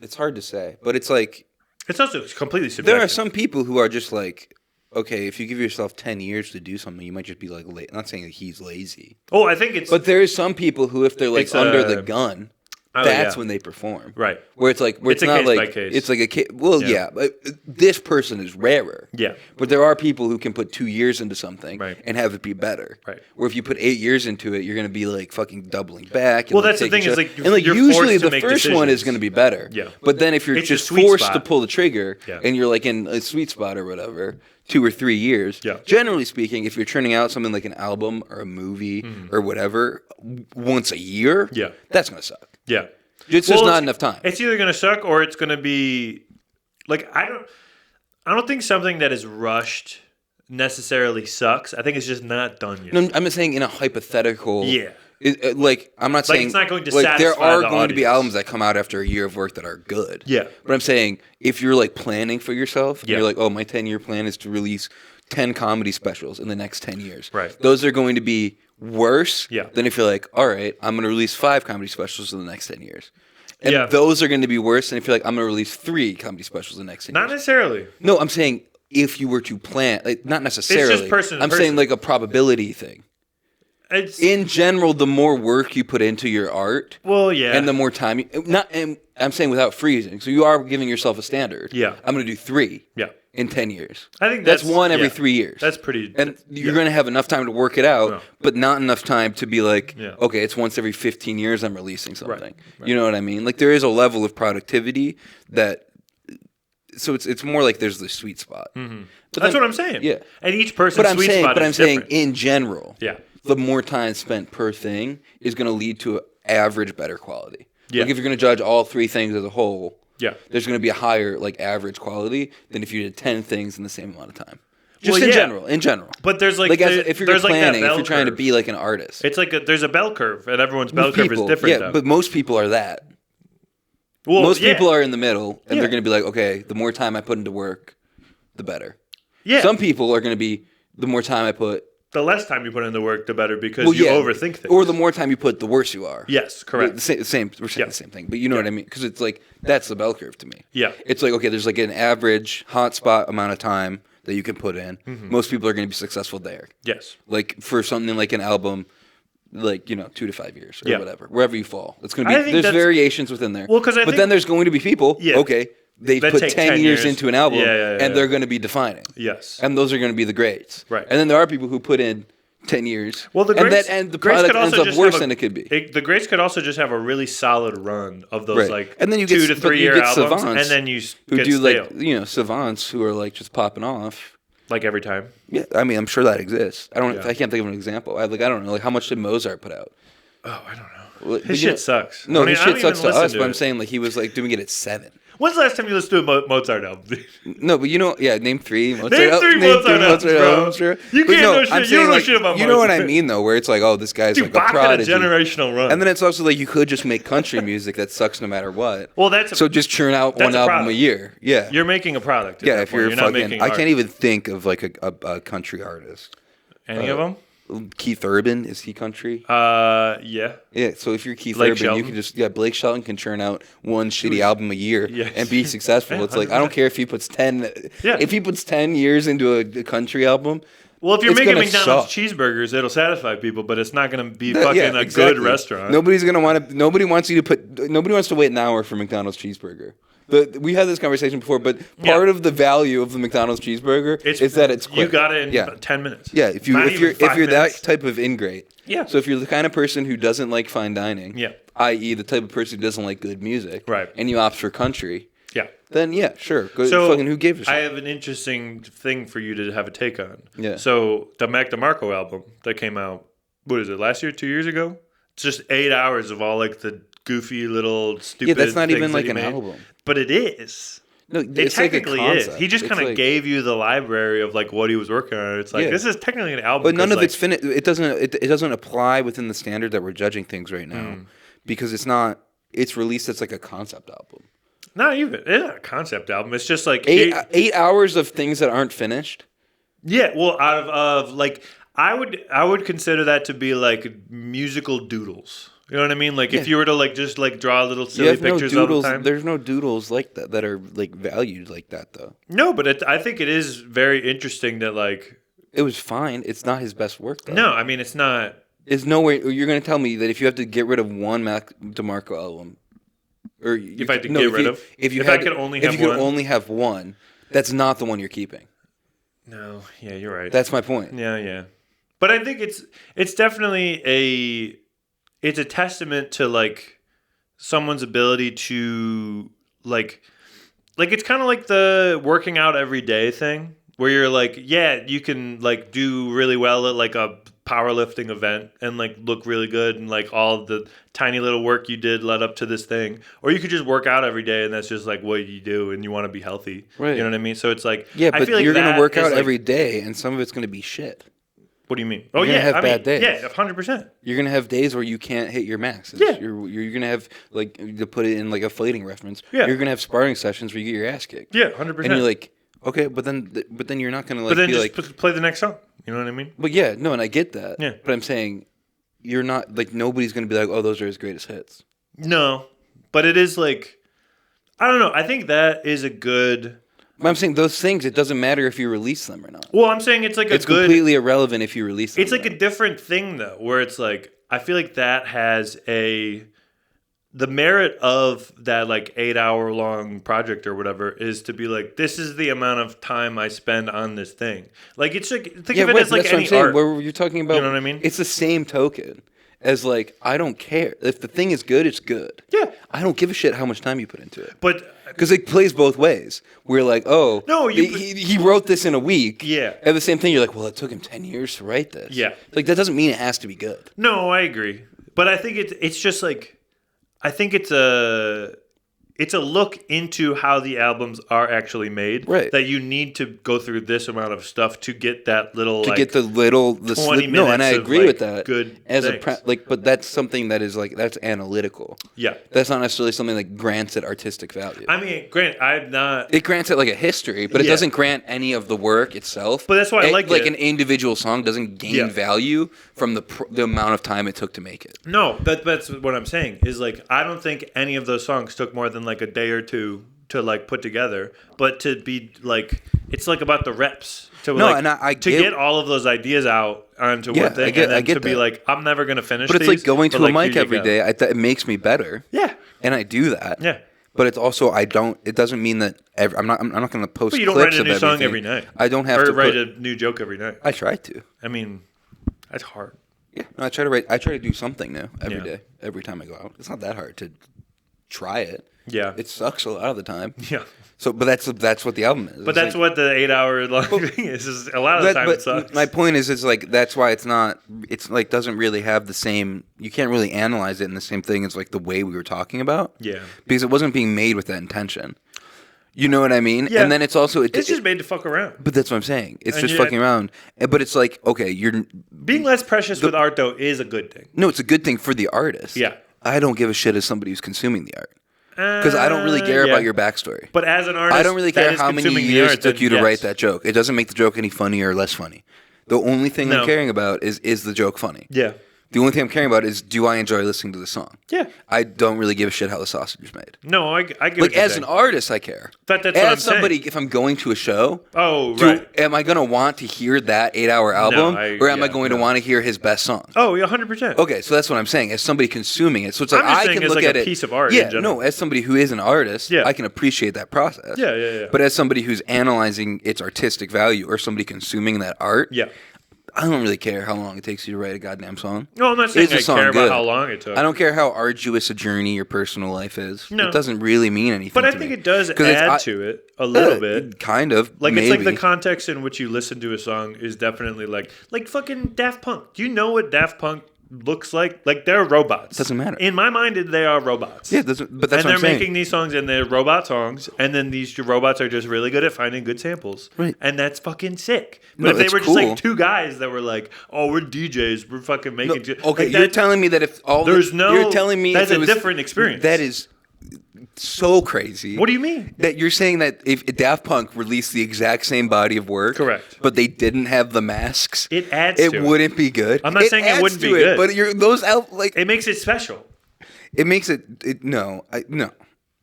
it's hard to say, but it's like it's also completely subjective. There are some people who are just like okay, if you give yourself 10 years to do something, you might just be like, I'm not saying that he's lazy. Oh, I think it's... But there is some people who, if they're like under the gun, that's when they perform. Right. Where it's like, where it's not like, by case. It's like a case. Well, but this person is rarer. Yeah. But there are people who can put 2 years into something and have it be better. Right. Where if you put 8 years into it, you're going to be like fucking doubling back. And well, that's the thing is like, and like usually the first one is going to be better. Yeah. But then if you're just forced to pull the trigger and you're like in a sweet spot or whatever, 2 or 3 years. Yeah. Generally speaking, if you're churning out something like an album or a movie or whatever once a year, that's going to suck. Yeah. It's just not enough time. It's either going to suck or it's going to be like I don't think something that is rushed necessarily sucks. I think it's just not done yet. No, I'm just saying in a hypothetical. Yeah. Like I'm not saying it's not going to like satisfy there are the going to be audience. albums that come out after a year of work that are good. Yeah. But I'm saying if you're like planning for yourself, you're like, oh, my 10-year plan is to release 10 comedy specials in the next 10 years. Right. Those are going to be worse than if you're like, all right, I'm going to release 5 comedy specials in the next 10 years. And those are going to be worse than if you're like, I'm going to release 3 comedy specials in the next 10 years. Not necessarily. No, I'm saying if you were to plan, like not necessarily. It's just person to I'm saying like a probability thing. In general, the more work you put into your art, and the more time and I'm saying without freezing. So you are giving yourself a standard. Yeah, I'm going to do 3. In 10 years. I think that's one every 3 years. That's pretty. And you're going to have enough time to work it out, but not enough time to be like, okay, it's once every 15 years I'm releasing something. Right. You know what I mean? Like there is a level of productivity that. So it's more like there's the sweet spot. Mm-hmm. But that's what I'm saying. Yeah. And each person's sweet spot but is I'm different. saying in general. Yeah. The more time spent per thing is going to lead to average better quality. Yeah. Like if you're going to judge all 3 things as a whole, there's going to be a higher like average quality than if you did 10 things in the same amount of time. Just in general. But there's like if you're planning, if you're trying to be like an artist, it's like there's a bell curve, and everyone's bell curve is different. Yeah, but most people are that. Well, most people are in the middle, and they're going to be like, okay, the more time I put into work, the better. Yeah. Some people are going to be the more time I put. The less time you put into work, the better, because you overthink things. Or the more time you put, the worse you are. Yes, correct. We're saying the same thing, but you know what I mean? Because it's like, that's the bell curve to me. Yeah. It's like, okay, there's like an average hotspot amount of time that you can put in. Mm-hmm. Most people are going to be successful there. Yes. Like for something like an album, like, 2 to 5 years or whatever, wherever you fall. It's going to be, there's variations within there. Well, but then there's going to be people, okay, they put 10 years into an album, and they're going to be defining. Yes. And those are going to be the greats. Right. And then there are people who put in 10 years. Well, the greats, and the product ends up worse than it could be. The greats could also just have a really solid run of those and then you 2 to 3 year albums, savants and then you who get do stale. like savants who are like just popping off. Like every time. Yeah, I mean, I'm sure that exists. I can't think of an example. I don't know. Like, how much did Mozart put out? Oh, I don't know. His shit sucks. No, his shit sucks to us, but I'm saying like he was like doing it at 7. When's the last time you listened to a Mozart album? No, but name 3 Mozart albums. Name 3 Mozart albums, bro. You can't know shit. You don't know shit about Mozart. You know what I mean, though, where it's like, oh, this guy's like a prodigy. Bach had a generational run. And then it's also like you could just make country music that sucks no matter what. Well, so just churn out one album a year. Yeah. You're making a product. Yeah, if you're fucking... I can't even think of like a country artist. Any of them? Keith Urban, is he country? Yeah. Yeah, so if you're Keith Urban, you can just Blake Shelton can churn out one shitty album a year and be successful. It's like I don't care if he puts 10 if he puts 10 years into a country album. Well, if you're making McDonald's cheeseburgers, it'll satisfy people, but it's not going to be a good restaurant. Nobody wants to wait an hour for McDonald's cheeseburger. We had this conversation before, but part of the value of the McDonald's cheeseburger is that it's quick. You got it in 10 minutes. Yeah, if you're that type of ingrate. Yeah. So if you're the kind of person who doesn't like fine dining, i.e. the type of person who doesn't like good music, and you opt for country, then sure. Who gives a shit? I have an interesting thing for you to have a take on. Yeah. So the Mac DeMarco album that came out, what is it, last year, 2 years ago? It's just 8 hours of all like the goofy little stupid. Yeah, that's not things even like an made. album. But it is. No, it technically is. He just kind of gave you the library of like what he was working on. It's like this is technically an album, but none of it's finished. It doesn't apply within the standard that we're judging things right now because it's not. It's released as like a concept album. Not even. It's not a concept album. It's just like 8 hours of things that aren't finished. Yeah, well, out of like I would consider that to be like musical doodles. You know what I mean? Like if you were to like just like draw little silly pictures all the time. There's no doodles like that are like valued like that though. No, but I think it is very interesting that like it was fine. It's not his best work though. No, I mean it's not. There's no way you're going to tell me that if you have to get rid of one Mac DeMarco album, or if I had to get rid of, if I could only have one, that's not the one you're keeping. No, yeah, you're right. That's my point. Yeah. But I think it's definitely it's a testament to like someone's ability to like it's kind of like the working out every day thing where you're like, yeah, you can like do really well at like a powerlifting event and like look really good and like all the tiny little work you did led up to this thing, or you could just work out every day and that's just like what you do and you want to be healthy, right? You know what I mean? So it's like, yeah, but I feel like you're gonna work out every day and some of it's gonna be shit. What do you mean? You're gonna have bad days. Yeah, 100%. You're gonna have days where you can't hit your maxes. Yeah. You're gonna have, like, to put it in like a fighting reference. Yeah. You're gonna have sparring sessions where you get your ass kicked. Yeah, 100%. And you're like, okay, but then you're not gonna like. But then be just play the next song. You know what I mean? But yeah, no, and I get that. Yeah. But I'm saying, you're not like nobody's gonna be like, oh, those are his greatest hits. No, but it is like, I don't know. I think that is a good. But I'm saying those things, it doesn't matter if you release them or not. Well, I'm saying it's like it's completely irrelevant if you release them. It's like a different thing though, where it's like I feel like that has the merit of that like 8-hour long project or whatever is to be like, this is the amount of time I spend on this thing. Like it's like think of it as like any art. Where you're talking about, you know what I mean? It's the same token as like, I don't care if the thing is good, it's good. Yeah, I don't give a shit how much time you put into it. But because it plays both ways. We're like, oh, no, he wrote this in a week. Yeah, and the same thing. You're like, well, it took him 10 years to write this. Yeah, like that doesn't mean it has to be good. No, I agree. But I think it's just like. I think it's a look into how the albums are actually made. Right. That you need to go through this amount of stuff to get that little get the 20 minutes. No, and I agree with that. Good as but that's something that is like that's analytical. Yeah. That's not necessarily something that grants it artistic value. I mean, I'm not. It grants it like a history, but it doesn't grant any of the work itself. But that's why I like it. Like an individual song doesn't gain value from the amount of time it took to make it. No, that's what I'm saying is like I don't think any of those songs took more than like a day or two to like put together, but to be like it's like about the reps to get all of those ideas out onto one thing and then to be like I'm never gonna finish. But it's like going to a mic every day. It makes me better. Yeah, and I do that. Yeah. But it's also it doesn't mean that I'm not going to post. But you don't clips write a new of song every night. I don't have to write a new joke every night. I try to. I mean, that's hard. Yeah, no, I try to do something new every day, every time I go out. It's not that hard to try it. Yeah, it sucks a lot of the time. Yeah. So, but that's what the album is. But that's like, what the 8-hour long thing is. A lot of the time it sucks. My point is like that's why it's like doesn't really have the same. You can't really analyze it in the same thing as like the way we were talking about. Yeah. Because it wasn't being made with that intention. You know what I mean? Yeah. And then it's also it's just made to fuck around. But that's what I'm saying. It's just fucking around. But it's like, okay, you're being less precious with art though is a good thing. No, it's a good thing for the artist. Yeah. I don't give a shit as somebody who's consuming the art. Because I don't really care about your backstory. But as an artist, I don't really care how many years it took you to write that joke. It doesn't make the joke any funnier or less funny. The only thing I'm caring about is the joke funny. Yeah. The only thing I'm caring about is, do I enjoy listening to the song? Yeah. I don't really give a shit how the sausage is made. No, I get like as an artist, I care. That's as what I'm somebody, saying. If I'm going to a show, am I going to want to hear that 8-hour album, or am I going to want to hear his best song? Oh, yeah, 100%. Okay, so that's what I'm saying. As somebody consuming it, so it's like I can look at a it. Piece of art. Yeah, no. As somebody who is an artist, I can appreciate that process. Yeah. But as somebody who's analyzing its artistic value, or somebody consuming that art, I don't really care how long it takes you to write a goddamn song. No, I'm not saying I care about how long it took. I don't care how arduous a journey your personal life is. No. It doesn't really mean anything. But I think it does add to it a little bit. Kind of. Like maybe. It's like the context in which you listen to a song is definitely like fucking Daft Punk. Do you know what Daft Punk looks like? Like they're robots. Doesn't matter. In my mind, they are robots. Yeah, but that's what I'm saying. And they're making these songs, and they're robot songs, and then these robots are just really good at finding good samples. Right. And that's fucking sick. But if they were just like two guys that were like, oh, we're DJs, we're fucking making... Okay, like you're telling me that if all... You're telling me that's a different experience. That is so crazy. What do you mean? That you're saying that if Daft Punk released the exact same body of work, correct, but they didn't have the masks, it wouldn't be good. I'm not saying it wouldn't be good, but it makes it special. It makes it no.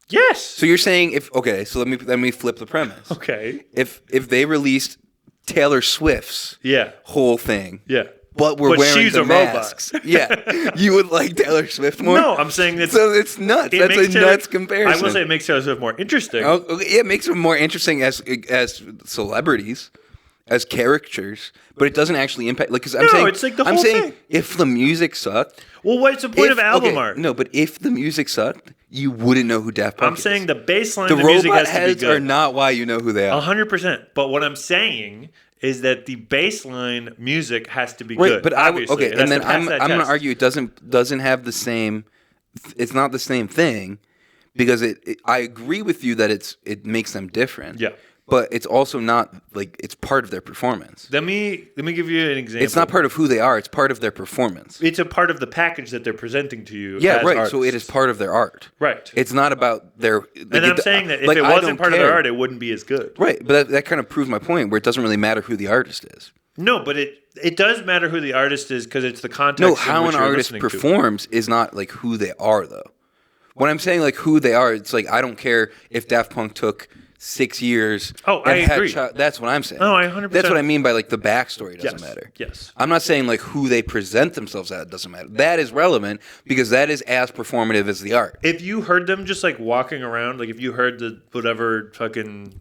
Yes. So you're saying so let me flip the premise. Okay. If they released Taylor Swift's whole thing, but we're wearing the masks, you would like Taylor Swift more? No, I'm saying that. So it's nuts. That's a nuts comparison. I will say it makes Taylor Swift more interesting. It makes them more interesting as celebrities, as characters, but it doesn't actually impact. Like, it's like the whole thing. If the music sucked, well, what's the point of album art? No, but if the music sucked, you wouldn't know who Daft Punk is. I'm saying the baseline of the music has to be good. The robot heads are not why you know who they are. 100%. But what I'm saying is that the baseline music has to be good. But obviously. And then I'm going to argue it doesn't have the same. It's not the same thing because I agree with you that it makes them different. Yeah. But it's also not it's part of their performance. Let me give you an example. It's not part of who they are. It's part of their performance. It's a part of the package that they're presenting to you. Yeah, as right. artists. So it is part of their art. Right. It's not about their. And I'm saying that if it wasn't part of their art, it wouldn't be as good. Right, but that kind of proves my point, where it doesn't really matter who the artist is. No, but it does matter who the artist is because it's the context. No, how an artist performs is not who they are, though. When I'm saying who they are, it's I don't care if Daft Punk took 6 years. Oh, I agree. That's what I'm saying. No, I 100%. That's what I mean by the backstory doesn't matter. Yes. I'm not saying who they present themselves as doesn't matter. That is relevant because that is as performative as the art. If you heard them just walking around, if you heard the whatever fucking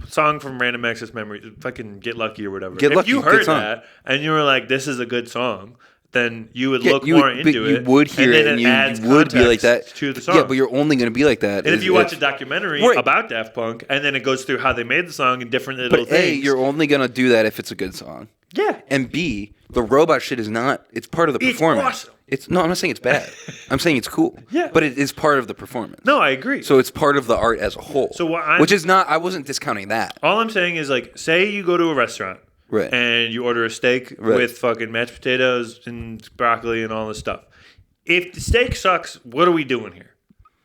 song from Random Access Memory, fucking Get Lucky or whatever. If you heard that and you were like, this is a good song, then you would look more into it. You would hear it and you would be like that to the song. Yeah, but you're only going to be like that. And if you watch a documentary about Daft Punk and then it goes through how they made the song and different little things. A, you're only going to do that if it's a good song. Yeah. And B, the robot shit is not. It's part of the performance. It's awesome. I'm not saying it's bad. I'm saying it's cool. Yeah. But it is part of the performance. No, I agree. So it's part of the art as a whole. So which is not. I wasn't discounting that. All I'm saying is say you go to a restaurant. Right. And you order a steak with fucking mashed potatoes and broccoli and all this stuff. If the steak sucks, what are we doing here?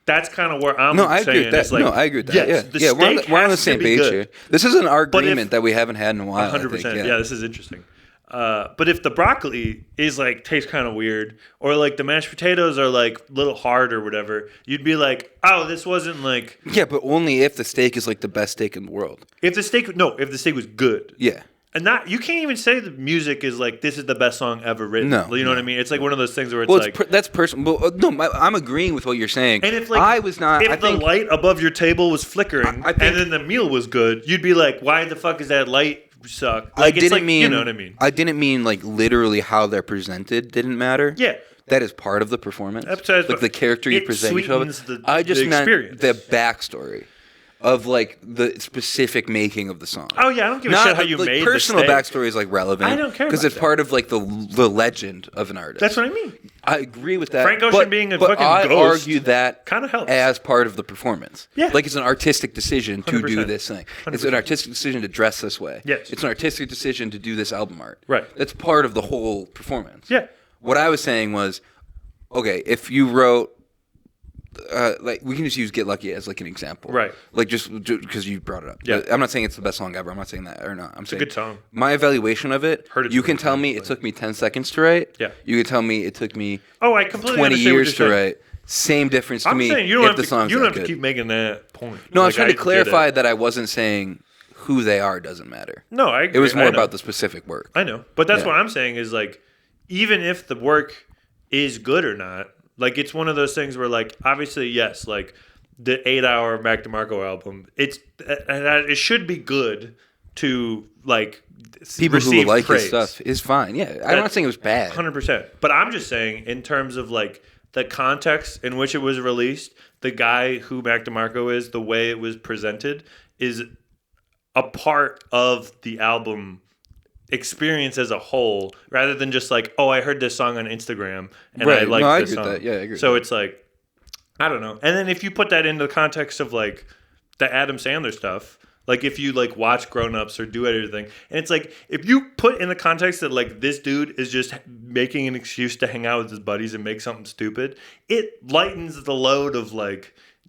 That's kind of where I'm saying. I agree with that. I agree with that. Yes, we're on the same page here. This is an argument that we haven't had in a while. 100%. Yeah, this is interesting. But if the broccoli is tastes kind of weird, or the mashed potatoes are a little hard or whatever, you'd be like, oh, this wasn't Yeah, but only if the steak is the best steak in the world. If the steak was good. Yeah. And you can't even say the music is this is the best song ever written. No, you know what I mean? It's one of those things where it's that's personal. No, I'm agreeing with what you're saying. And if I was not, if the light above your table was flickering and then the meal was good, you'd be like, why the fuck is that light suck? I didn't mean, you know what I mean? I didn't mean literally how they're presented didn't matter. Yeah. That is part of the performance. That's the character you present each other. I just meant the backstory of the specific making of the song. Oh yeah, I don't give a shit how you made personal the steak. backstory is relevant. I don't care because it's part of the legend of an artist. That's what I mean. I agree with that. Frank Ocean being a fucking ghost. I argue that kind of helps as part of the performance. Yeah, it's an artistic decision to 100%. do this thing. 100%. It's an artistic decision to dress this way. Yes, it's an artistic decision to do this album art. Right, that's part of the whole performance. Yeah. What I was saying was, okay, if you wrote. We can just use Get Lucky as an example. Right. Just because you brought it up. Yeah. I'm not saying it's the best song ever. I'm not saying that or not. I'm saying it's a good song. My evaluation of it, you can tell me it took me 10 seconds to write. Yeah. You can tell me it took me I completely 20 years to write. Same difference to me you don't if the song's you don't that have to good. keep making that point. No, I was trying to clarify that I wasn't saying who they are doesn't matter. No, I agree. It was more about the specific work. I know. But that's what I'm saying is even if the work is good or not, it's one of those things where, obviously, yes, the 8-hour Mac DeMarco album, it should be good to, people who like praise. his stuff is fine. Yeah, I'm not saying it was bad. 100%. But I'm just saying, in terms of, the context in which it was released, the guy who Mac DeMarco is, the way it was presented, is a part of the album experience as a whole, rather than just I heard this song on Instagram and I like this song. That. Yeah, I agree. So it's I don't know. And then if you put that into the context of the Adam Sandler stuff, if you watch Grown Ups or do everything, and it's if you put in the context that this dude is just making an excuse to hang out with his buddies and make something stupid, it lightens the load of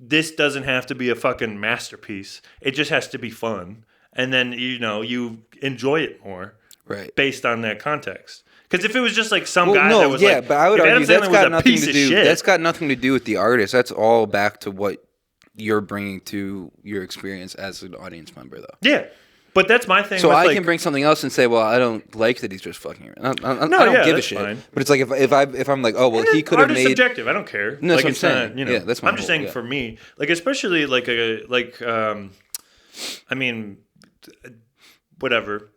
this doesn't have to be a fucking masterpiece. It just has to be fun. And then, you enjoy it more. Right. Based on that context. Because if it was just like some guy that was but I would argue that's got nothing to do. That's got nothing to do with the artist. That's all back to what you're bringing to your experience as an audience member, though. Yeah. But that's my thing. So I can bring something else and say, well, I don't like that he's just fucking around. I don't give a shit. Fine. But it's like if I'm like, oh well, he could have made. It's subjective. I don't care. No, that's what I'm saying. Yeah, that's my I'm just saying for me, like especially whatever.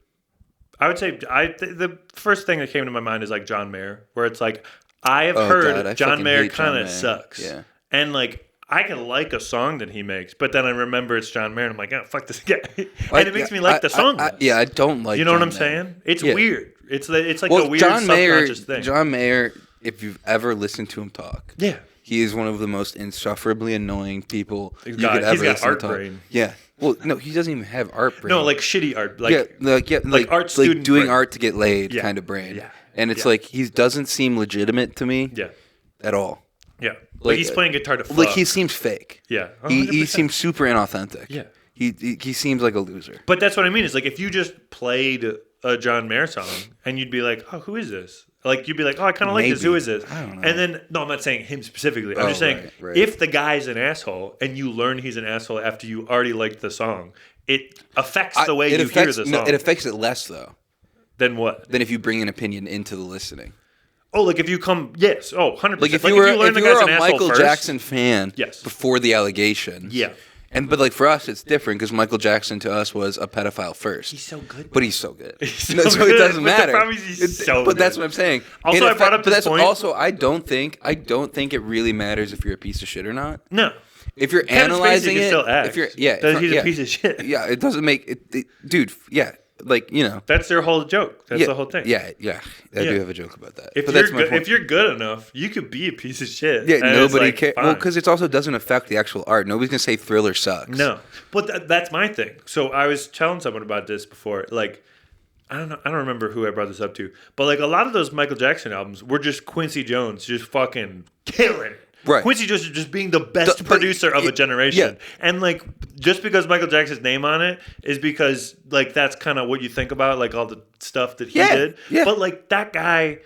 I would say the first thing that came to my mind is like John Mayer, where it's like I have heard John Mayer kind of sucks, and like. I can like a song that he makes, but then I remember it's John Mayer, and I'm like, oh, fuck this guy. And it makes me like the song less. I don't like You know John what I'm Mayer. saying? It's weird. It's like a weird subconscious thing. John Mayer, if you've ever listened to him talk, he is one of the most insufferably annoying people you could ever listen to talk. He's got art brain. Yeah. Well, no, he doesn't even have art brain. No, like shitty art. Like art student like doing brain. Art to get laid kind of brain. Yeah. And it's like he doesn't seem legitimate to me at all. Yeah. Like he's playing guitar to fuck. Like he seems fake. Yeah. He seems super inauthentic. Yeah. He seems like a loser. But that's what I mean. Is like if you just played a John Mayer song and you'd be like, oh, who is this? Like you'd be like, oh, I kind of like this. Who is this? I don't know. And then I'm not saying him specifically. I'm just saying if the guy's an asshole and you learn he's an asshole after you already liked the song, it affects the way you hear the song. No, it affects it less though. Than what? Than if you bring an opinion into the listening. Oh, like if you come, yes. Oh, 100%. Like if you were a Michael Jackson fan before the allegations. Yeah. But like for us, it's different because Michael Jackson to us was a pedophile first. He's so good. But he's so good. So it doesn't matter. The problem is he's so but that's what I'm saying. Also, I brought up this point. Also, I don't think it really matters if you're a piece of shit or not. No. If you're analyzing it, he's a piece of shit. Yeah, it doesn't make it, dude. Yeah. Like, that's their whole joke. That's the whole thing. Yeah. I do have a joke about that. If you're good enough, you could be a piece of shit. Yeah, nobody cares. Well, because it also doesn't affect the actual art. Nobody's gonna say Thriller sucks. No, but that's my thing. So I was telling someone about this before. Like, I don't remember who I brought this up to, but like a lot of those Michael Jackson albums were just Quincy Jones just fucking killing it. Right. Quincy Jones just being the best producer of a generation. Yeah. And like just because Michael Jackson's name on it is because like that's kind of what you think about, like all the stuff that he did. Yeah. But like that guy,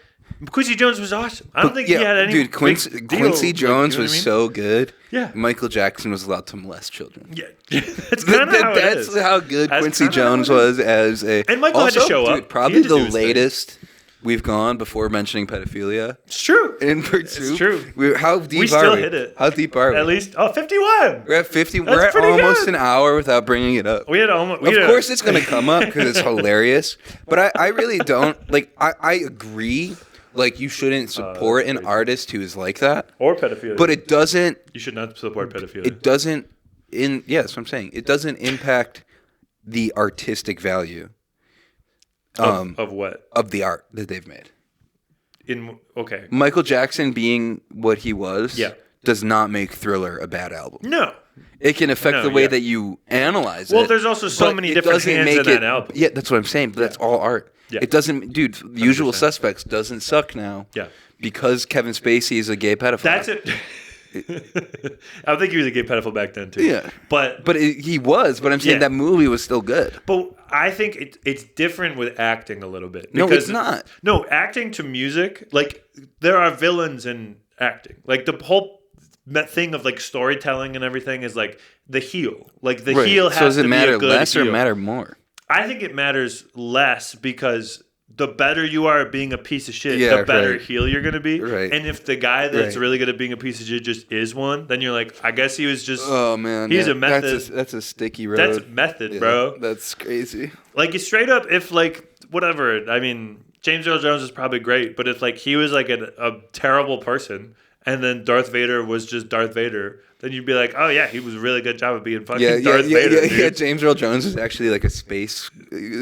Quincy Jones was awesome. I don't think he had any. Dude, Quincy Jones was so good. Yeah. Michael Jackson was allowed to molest children. Yeah. That's kind of how it is. That's how good Quincy Jones was as a. And Michael had to show up. Probably the latest we've gone before mentioning pedophilia. It's true. It's true. How deep are we? We still hit it. How deep are we? At least 51. We're at 50. We're at almost an hour without bringing it up. Of course, it's going to come up because it's hilarious. But I really don't like. I agree. Like you shouldn't support an artist who is like that or pedophilia. But it doesn't. You should not support pedophilia. It doesn't. That's what I'm saying. It doesn't impact the artistic value. Of what? Of the art that they've made. Okay. Michael Jackson being what he was does not make Thriller a bad album. No. It can affect the way that you analyze it. Well, there's also so many different hands in that album. Yeah, that's what I'm saying, but that's all art. Yeah. It doesn't, dude, 100%. Usual Suspects doesn't suck now. Yeah. Because Kevin Spacey is a gay pedophile. That's it. I think he was a gay pedophile back then too. Yeah, but he was. But I'm saying that movie was still good. But I think it's different with acting a little bit. No, it's not. No, acting to music, like there are villains in acting. Like the whole thing of like storytelling and everything is like the heel. Like the heel has to be a good heel. So does it matter less or matter more? I think it matters less because the better you are at being a piece of shit, the better heel you're going to be. Right. And if the guy that's really good at being a piece of shit just is one, then you're like, I guess he was just... Oh, man. He's a method. That's a sticky road. That's method, bro. That's crazy. Like, it's straight up, if, like, whatever, I mean, James Earl Jones is probably great, but if, like, he was, like, a terrible person, and then Darth Vader was just Darth Vader... Then you'd be like, oh, yeah, he was a really good job of being fucking Darth Vader. Yeah, James Earl Jones is actually like a space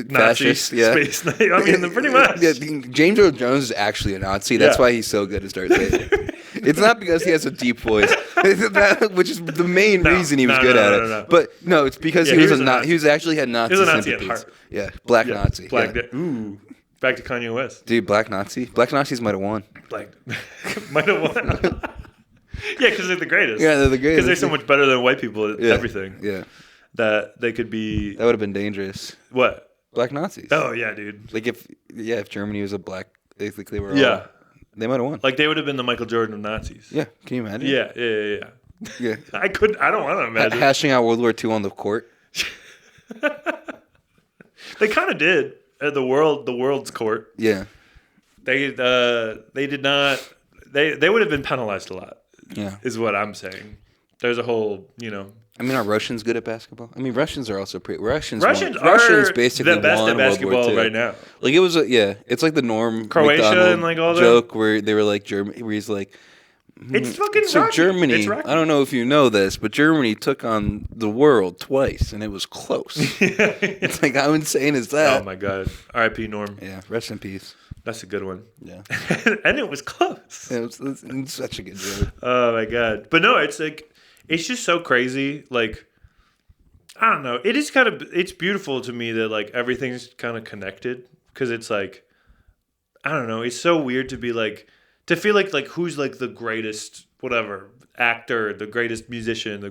fascist. Space, I mean, pretty much. James Earl Jones is actually a Nazi. That's why he's so good as Darth Vader. It's not because he has a deep voice, which is the main reason he was good at it. No. But no, it's because he was a Nazi. He was actually had Nazi sympathies. He was a Nazi at heart. Yeah, Black Nazi. Ooh, back to Kanye West. Dude, Black Nazis might have won. Might have won. Yeah, because they're the greatest. Yeah, they're the greatest. Because they're so much better than white people at everything. Yeah. That they could be... That would have been dangerous. What? Black Nazis. Oh, yeah, dude. Like, if Germany was a black... Basically, we're all... They might have won. Like, they would have been the Michael Jordan of Nazis. Yeah. Can you imagine? Yeah. I don't want to imagine. Hashing out World War II on the court. They kind of did at the world's court. Yeah. They did not. They would have been penalized a lot. Yeah. Is what I'm saying. There's a whole, I mean, are Russians good at basketball? I mean, Russians are also pretty. Russians basically the best at basketball right now. Like it was, it's like the Norm Croatia Macdonald and like all that joke where they were like Germany, where he's like, it's fucking so rocky. Germany. It's rocky. I don't know if you know this, but Germany took on the world twice, and it was close. It's like, how insane is that? Oh my god! R.I.P. Norm. Yeah, rest in peace. That's a good one. Yeah, and it was close. It's such a good joke. Oh my god! But no, it's like. It's just so crazy. Like, I don't know. It is it's beautiful to me that like everything's kind of connected because it's like, I don't know. It's so weird to be like, to feel like who's like the greatest, whatever, actor, the greatest musician,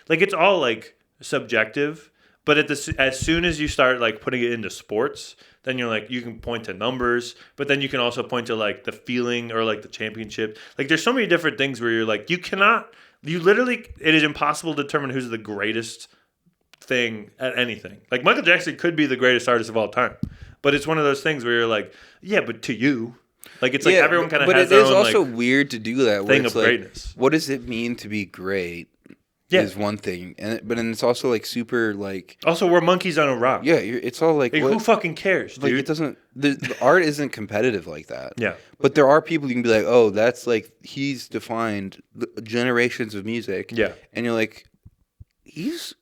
like it's all like subjective. But as soon as you start like putting it into sports, then you're like, you can point to numbers, but then you can also point to like the feeling or like the championship. Like there's so many different things where you're like, it is impossible to determine who's the greatest thing at anything. Like Michael Jackson could be the greatest artist of all time, but it's one of those things where you're like, yeah, but to you, like it's like everyone kind of has their own. But it is also weird to do that. Thing of greatness. What does it mean to be great? Yeah. Is one thing, but then it's also like super like. Also, we're monkeys on a rock. Yeah, it's all like who fucking cares, dude? Like it doesn't. The art isn't competitive like that. Yeah, but there are people you can be like, oh, that's like he's defined generations of music. Yeah, and you're like, he's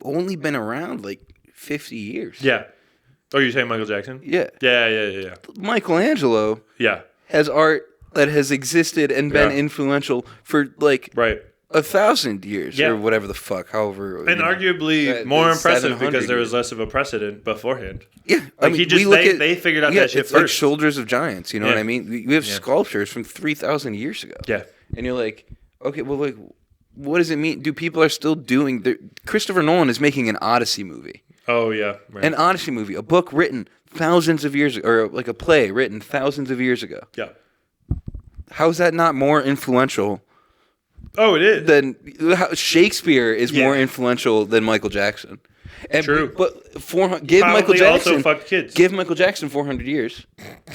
only been around like 50 years. Yeah. Oh, you're saying Michael Jackson? Yeah. Yeah. Michelangelo. Yeah. Has art that has existed and been influential for like 1,000 years or whatever the fuck, however. And arguably more impressive because there was less of a precedent beforehand. Yeah. Like they figured out that shit first. Like Shoulders of Giants, you know what I mean? We have sculptures from 3,000 years ago. Yeah. And you're like, okay, well, like, what does it mean? Do people are still doing... Christopher Nolan is making an Odyssey movie. Oh, yeah. Right. An Odyssey movie, a book written thousands of years ago, or like a play written thousands of years ago. Yeah. How is that not more influential? Oh, it is. Shakespeare is more influential than Michael Jackson. And, true. But give Michael Jackson also fucked kids. Give Michael Jackson 400 years,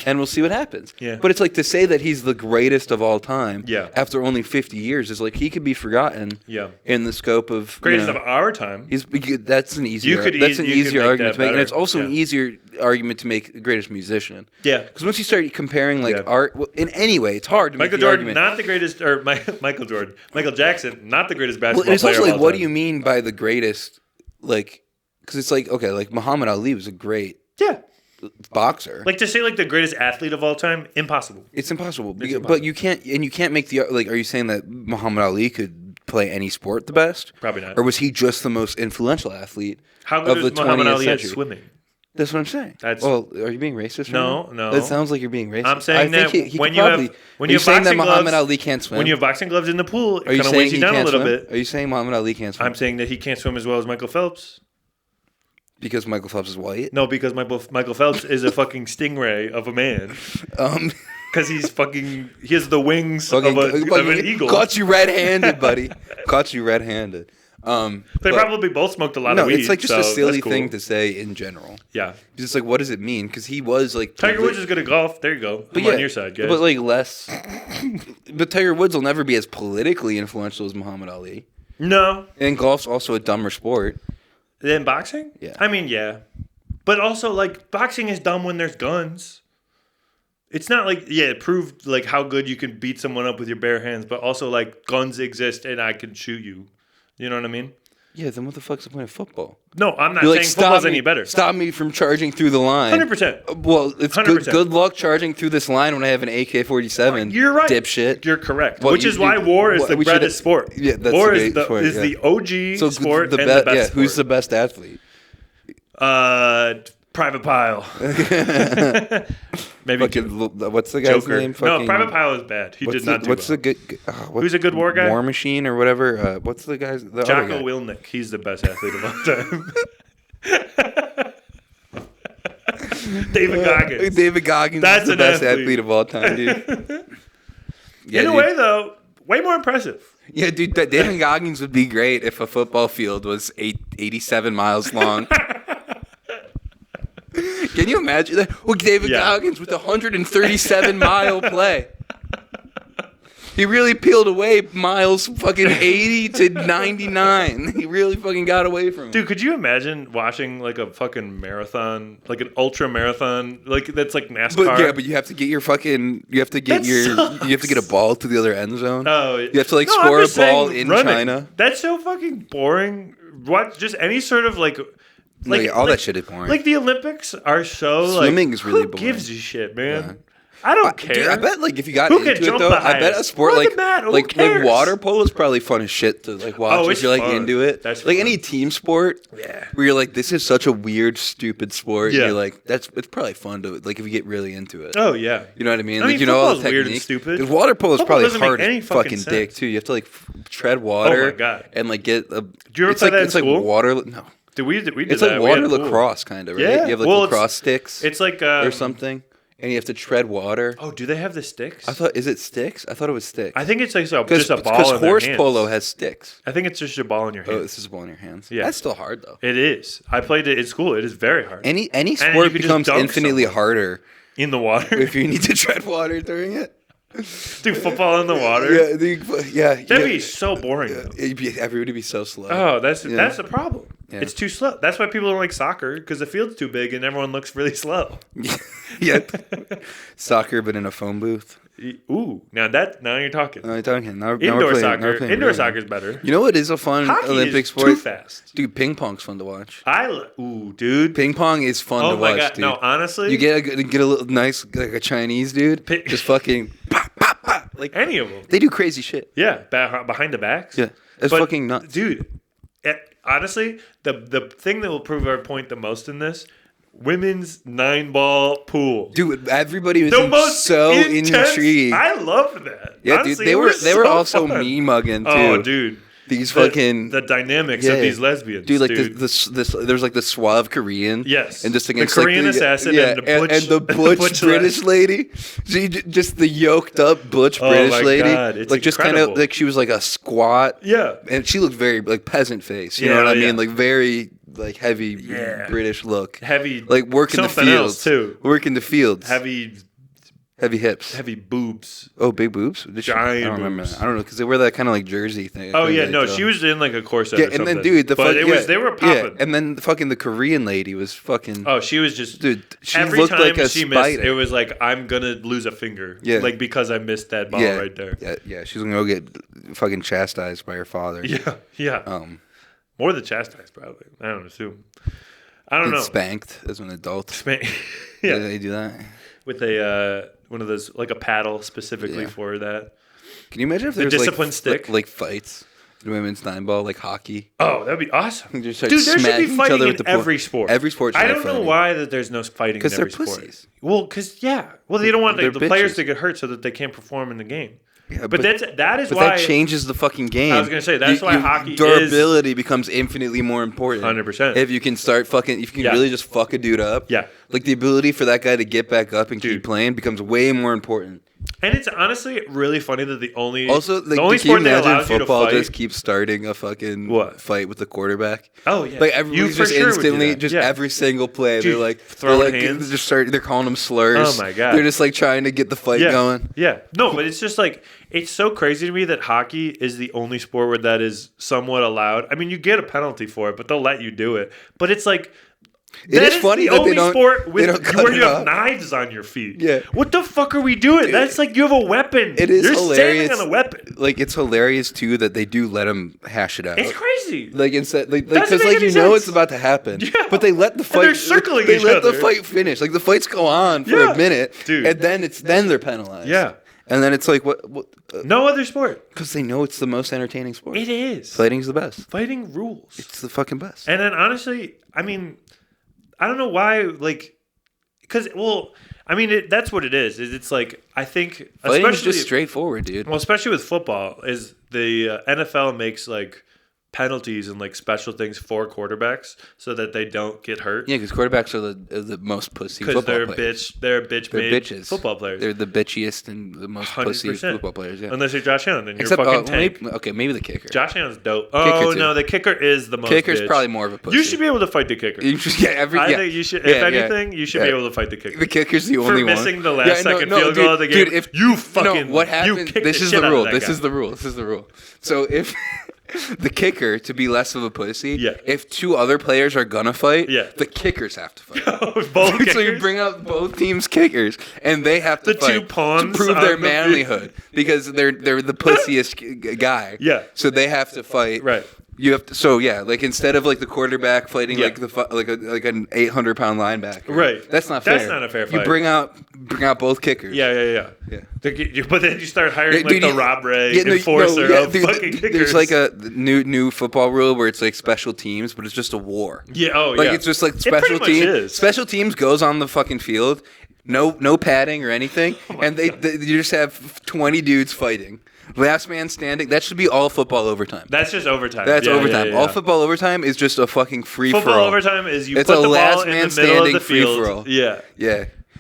and we'll see what happens. Yeah. But it's like to say that he's the greatest of all time. Yeah. After only 50 years is like he could be forgotten. Yeah. In the scope of greatest of our time. That's an easier. That's an easier argument to make, and it's also an easier argument to make the greatest musician. Yeah. Because once you start comparing like art in any way, it's hard to make the Jordan, argument. not the greatest, or Michael Jordan, Michael Jackson, not the greatest basketball player. It's also player like, what do you mean by the greatest? Like. Because it's like, okay, like Muhammad Ali was a great boxer. Like to say like the greatest athlete of all time, impossible. It's impossible. But you can't make the, like, are you saying that Muhammad Ali could play any sport the best? Probably not. Or was he just the most influential athlete How good of the is Muhammad 20th Ali century? at swimming? That's what I'm saying. Are you being racist? No, no. That sounds like you're being racist. I'm saying that when you have Muhammad Ali can't swim. When you have boxing gloves in the pool, it kind of weighs you down a little bit. Are you saying Muhammad Ali can't swim? I'm saying that he can't swim as well as Michael Phelps. Because Michael Phelps is white? No, because Michael Phelps is a fucking stingray of a man. Because he has the wings of an eagle. Caught you red-handed, buddy. Caught you red-handed. They probably both smoked a lot of weed. No, it's like just a silly thing to say in general. Yeah. Just like, what does it mean? Because he was like... Tiger Woods is good at golf. There you go. I'm on your side, guys. But like less... But Tiger Woods will never be as politically influential as Muhammad Ali. No. And golf's also a dumber sport. Than boxing? Yeah. I mean, yeah. But also, like, boxing is dumb when there's guns. It's not like, it proved, like, how good you can beat someone up with your bare hands, but also, like, guns exist and I can shoot you. You know what I mean? Yeah, then what the fuck's the point of football? No, I'm not saying football's any better. Stop me from charging through the line. 100%. Well, it's 100%. Good luck charging through this line when I have an AK-47. You're right. Dipshit. You're correct. Which is why war is the greatest sport. Yeah, that's war is the OG sport and the best sport. Who's the best athlete? Private Pile. Maybe what's the guy's name? No, Private Pile is bad. He did not do What's well. the good? Who's a good war guy? War Machine or whatever. What's the guy's? The Jocko Willink. He's the best athlete of all time. David Goggins. David Goggins is the best athlete of all time, dude. Yeah, in a way, though, way more impressive. Yeah, dude, David Goggins would be great if a football field was 87 miles long. Can you imagine that? Well, David Goggins with a 137-mile play. He really peeled away miles fucking 80 to 99. He really fucking got away from him. Dude, could you imagine watching like a fucking marathon, like an ultra marathon, like that's like NASCAR? But you have to get your fucking, you have to get a ball to the other end zone. Oh, you have to like score a ball in running. China. That's so fucking boring. What? Just any sort of like all that shit is boring. Like the Olympics are so swimming is really who boring. Who gives a shit, man? Yeah. I don't care. Dude, I bet like if you got into it though, I bet a sport like water polo is probably fun as shit to like watch if you're like into it. That's like fun. Any team sport where you're like, this is such a weird, stupid sport. Yeah. And you're like, it's probably fun to like if you get really into it. Oh yeah. You know what I mean? Like you know all the techniques. Weird and stupid. Water polo is probably hard as fucking dick too. You have to like tread water. Oh my god. And like get a. Do you ever play that in school? Like water. No. We did it's like water lacrosse kind of, right? Yeah. You have like lacrosse sticks. It's like or something. And you have to tread water. Oh, do they have the sticks? Is it sticks? I thought it was sticks. I think it's like just a ball in their hands. Because horse polo has sticks. I think it's just a ball in your hands. Oh, this is a ball in your hands. Yeah. That's still hard, though. It is. I played it in school. It is very hard. Any sport becomes infinitely harder. In the water? If you need to tread water during it. Dude, football in the water? Yeah. That'd be so boring, though. Everybody would be so slow. Oh, that's the problem. Yeah. It's too slow. That's why people don't like soccer, because the field's too big and everyone looks really slow. Yeah. Soccer, but in a phone booth. Ooh, now you're talking. Now you're talking. Indoor soccer. Indoor soccer's better. You know what is a fun Hockey Olympic is sport? Too fast. Dude, ping pong's fun to watch. Dude. Ping pong is fun to watch, God. Dude. No, honestly. You get a little nice, like a Chinese dude, just fucking pop, pop, pop. Like any of them. They do crazy shit. Yeah, behind the backs. Yeah, it's fucking nuts. Dude, honestly, the thing that will prove our point the most in this, women's 9-ball pool. Dude, everybody was so intrigued. I loved that. Yeah, honestly, dude, they were also fun. me mugging too. Oh, dude. These fucking the dynamics of these lesbians, dude. Like this, there's like the suave Korean, and just against the Korean assassin, and the butch British lady. Just the yoked up butch British lady, like just kind of like she was like a squat, and she looked very like peasant face. You know what I mean? Like very like heavy British look, heavy like working the fields too. Working the fields, Heavy hips. Heavy boobs. Oh, big boobs? Giant I don't remember that. I don't know, because they wear that kind of like jersey thing. Oh, yeah, no, she was in like a corset or something. And then, dude, they were popping. Yeah, and then the Korean lady was fucking... Oh, she was just... Dude, she every looked time like a she spider. Missed, it was like, I'm going to lose a finger. Yeah. Like, because I missed that ball right there. Yeah, she's going to go get fucking chastised by her father. Yeah. More than chastised, probably. I don't assume. I don't know. Spanked as an adult. Yeah. Did they do that? With a... one of those, like a paddle specifically for that. Can you imagine if there's discipline stick? Like fights in women's 9-ball, like hockey? Oh, that'd be awesome. Dude, there should be fighting in every sport. Every sport should I don't know why that there's no fighting in every sport. Because they're pussies. Well, they don't want the players to get hurt so that they can't perform in the game. Yeah, but that is why... that changes the fucking game. I was going to say, that's why hockey durability becomes infinitely more important. 100%. If you can really just fuck a dude up. Yeah. Like, the ability for that guy to get back up and keep playing becomes way more important. And it's honestly really funny that the only sport that allows you to fight... just keeps starting a fucking fight with the quarterback. Oh, yeah. Like, everybody's just instantly, every single play, dude, they're like... throwing hands. They're calling them slurs. Oh, my God. They're just, like, trying to get the fight going. Yeah. No, but it's just, like... It's so crazy to me that hockey is the only sport where that is somewhat allowed. I mean, you get a penalty for it, but they'll let you do it. But it's like... It is funny that they don't. Sport where you have knives on your feet. Yeah. What the fuck are we doing? Dude, that's like you have a weapon. It is You're hilarious. standing on a weapon. Like it's hilarious too that they do let them hash it out. It's crazy. Like instead, because like you know it's about to happen. Yeah. But they let the fight. They're circling they each let other. The fight finish. Like the fights go on for a minute, dude. And then they're penalized. Yeah. And then it's like what no other sport. Because they know it's the most entertaining sport. It is. Fighting's the best. Fighting rules. It's the fucking best. And then honestly, I mean, I don't know why, like, because I mean, that's what it is. It's like I think, fighting is just straightforward, dude. Well, especially with football, is the NFL makes like penalties and like special things for quarterbacks so that they don't get hurt. Yeah, because quarterbacks are the most pussy football players. They're bitches. Football players. They're the bitchiest and the most 100%. Pussy football players. Yeah. Unless you're Josh Allen, then you're fucking tank. Maybe the kicker. Josh Allen's dope. Oh no, the kicker is the most. Kicker's bitch. Probably more of a pussy. You should be able to fight the kicker. I think you should. If anything, you should be able to fight the kicker. The kicker's the only one for missing the last second field goal of the game. Dude, if you fucking what happens? This is the rule. This is the rule. So if the kicker to be less of a pussy. Yeah. If two other players are gonna fight, the kickers have to fight. Both kickers? So you bring out both teams' kickers, and they have to fight two pawns to prove their manlyhood because they're the pussiest guy. Yeah. So they have to fight. Right. You have to, like instead of like the quarterback fighting like an 800-pound linebacker. Right. That's not fair. That's not a fair fight. You bring out both kickers. Yeah. But then you start hiring the Rob Ray enforcer of fucking kickers. There's like a new football rule where it's like special teams, but it's just a war. Yeah. It's just like special teams. Special teams goes on the fucking field, no padding or anything, and they you just have 20 dudes fighting. Last man standing. That should be all football overtime. That's just overtime. That's overtime. All football overtime is just a fucking free for all. Football overtime is you put the ball in the middle of the field. Yeah.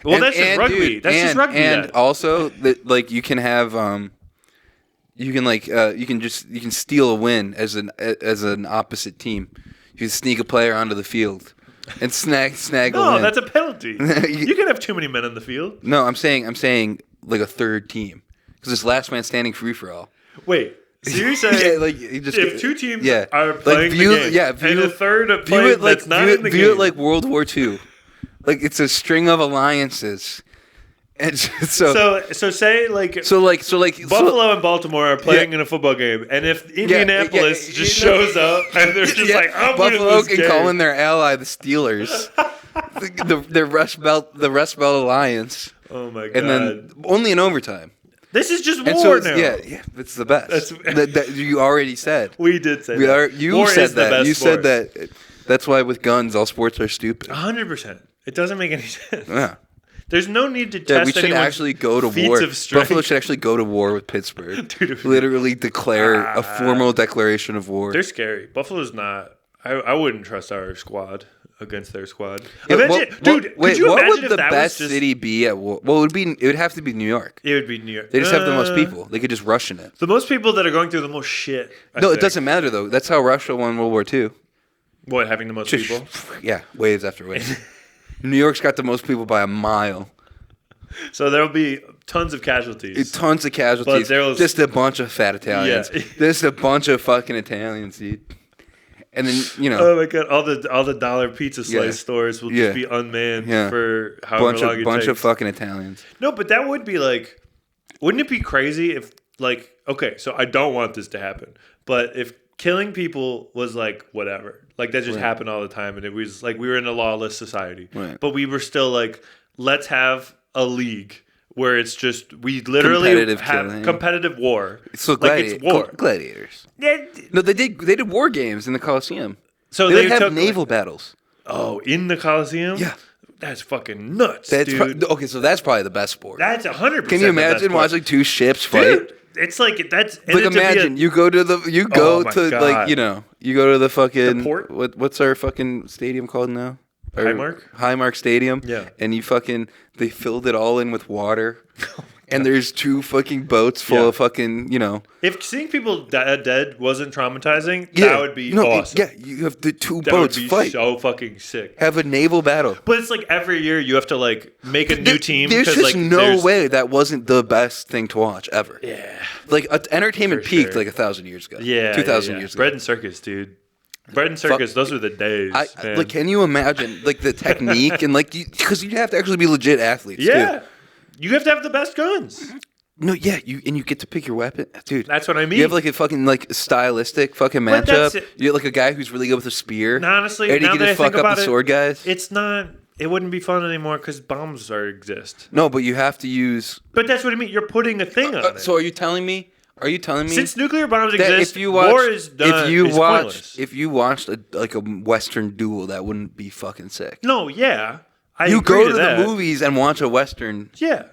Well, that's just rugby. Dude, that's just rugby. And also, like you can have, you can steal a win as an opposite team. You can sneak a player onto the field and snag a win. No, that's a penalty. You can have too many men on the field. No, I'm saying like a third team. Because it's last man standing free for all. Wait, so you're saying if two teams are playing the game and a third of playing that's not in the game. View it like World War II. Like it's a string of alliances. And so say Buffalo and Baltimore are playing in a football game, and if Indianapolis just shows up and they're just like, I'm Buffalo can game. call in their ally the Steelers, the Rust Belt Alliance. Oh my god! And then only in overtime. This is just war now. Yeah, it's the best. That you already said. We did say that. You said that. You said that. That's why with guns, all sports are stupid. 100%. It doesn't make any sense. Yeah. There's no need to test we should actually go to war. Buffalo should actually go to war with Pittsburgh. Dude, literally declare a formal declaration of war. They're scary. Buffalo's not. I wouldn't trust our squad against their squad. Yeah, could you imagine if the best city be at war? Well, it would have to be New York. It would be New York. They just have the most people. They could just rush in it. The most people that are going through the most shit. It doesn't matter though. That's how Russia won World War II. What, having the most people? Yeah, waves after waves. New York's got the most people by a mile. So there'll be tons of casualties. Tons of casualties. Just a bunch of fat Italians. Yeah. Just a bunch of fucking Italians, dude. And then, oh my god, all the dollar pizza slice stores will just be unmanned for however long it takes. Bunch of fucking Italians. No, but that would be like, wouldn't it be crazy if like, okay, so I don't want this to happen, but if killing people was like whatever, like that just happened all the time, and it was like we were in a lawless society, but we were still like, let's have a league where it's just we literally have competitive war. So it's war. Gladiators. Yeah. No, they did war games in the Coliseum. So they would have naval battles. Oh, in the Coliseum? Yeah. That's fucking nuts, dude. Okay, so that's probably the best sport. That's 100%. Can you imagine watching two ships fight? Dude, it's like that's like imagine you go to the you go to the fucking the port? What's our fucking stadium called now? Highmark Stadium. Yeah. And they filled it all in with water. And there's two fucking boats full of fucking, If seeing people dead wasn't traumatizing, that would be awesome. Yeah, you have the two boats fight. That would be so fucking sick. Have a naval battle. But it's like every year you have to like make a new team. There's just no way that wasn't the best thing to watch ever. Yeah. Like entertainment peaked like 1,000 years ago. Yeah. 2,000 years ago. Bread and circus, dude. Bread and circus, those were the days. Like, can you imagine like the technique and like because you have to actually be legit athletes. Yeah, too. You have to have the best guns. No, yeah, you get to pick your weapon, dude. That's what I mean. You have like a fucking like stylistic fucking matchup. You have like a guy who's really good with a spear. And honestly, and now you that can I fuck think up about the sword guys. It's not. It wouldn't be fun anymore because bombs exist. No, but you have to use. But that's what I mean. You're putting a thing on it. So are you telling me? Since nuclear bombs exist, war is done. If you watched a Western duel, that wouldn't be fucking sick. No, yeah. You go to the movies and watch a Western. Yeah.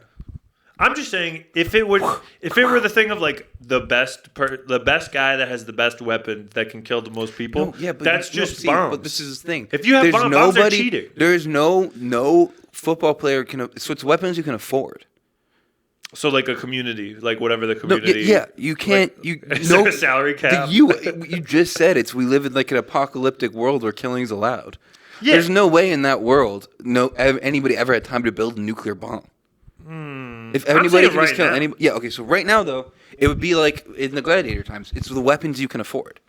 I'm just saying, if it were the thing of like the best guy that has the best weapon that can kill the most people, but that's just bombs. But this is the thing. If you have bombs, they're cheating. There's no football player so it's weapons you can afford. So like a community, like whatever the community. No, you can't. Is there a salary cap? You just said we live in like an apocalyptic world where killing's allowed. Yeah. There's no way in that world anybody ever had time to build a nuclear bomb. If anybody can just kill anybody, okay. So right now, though, it would be like in the gladiator times. It's the weapons you can afford.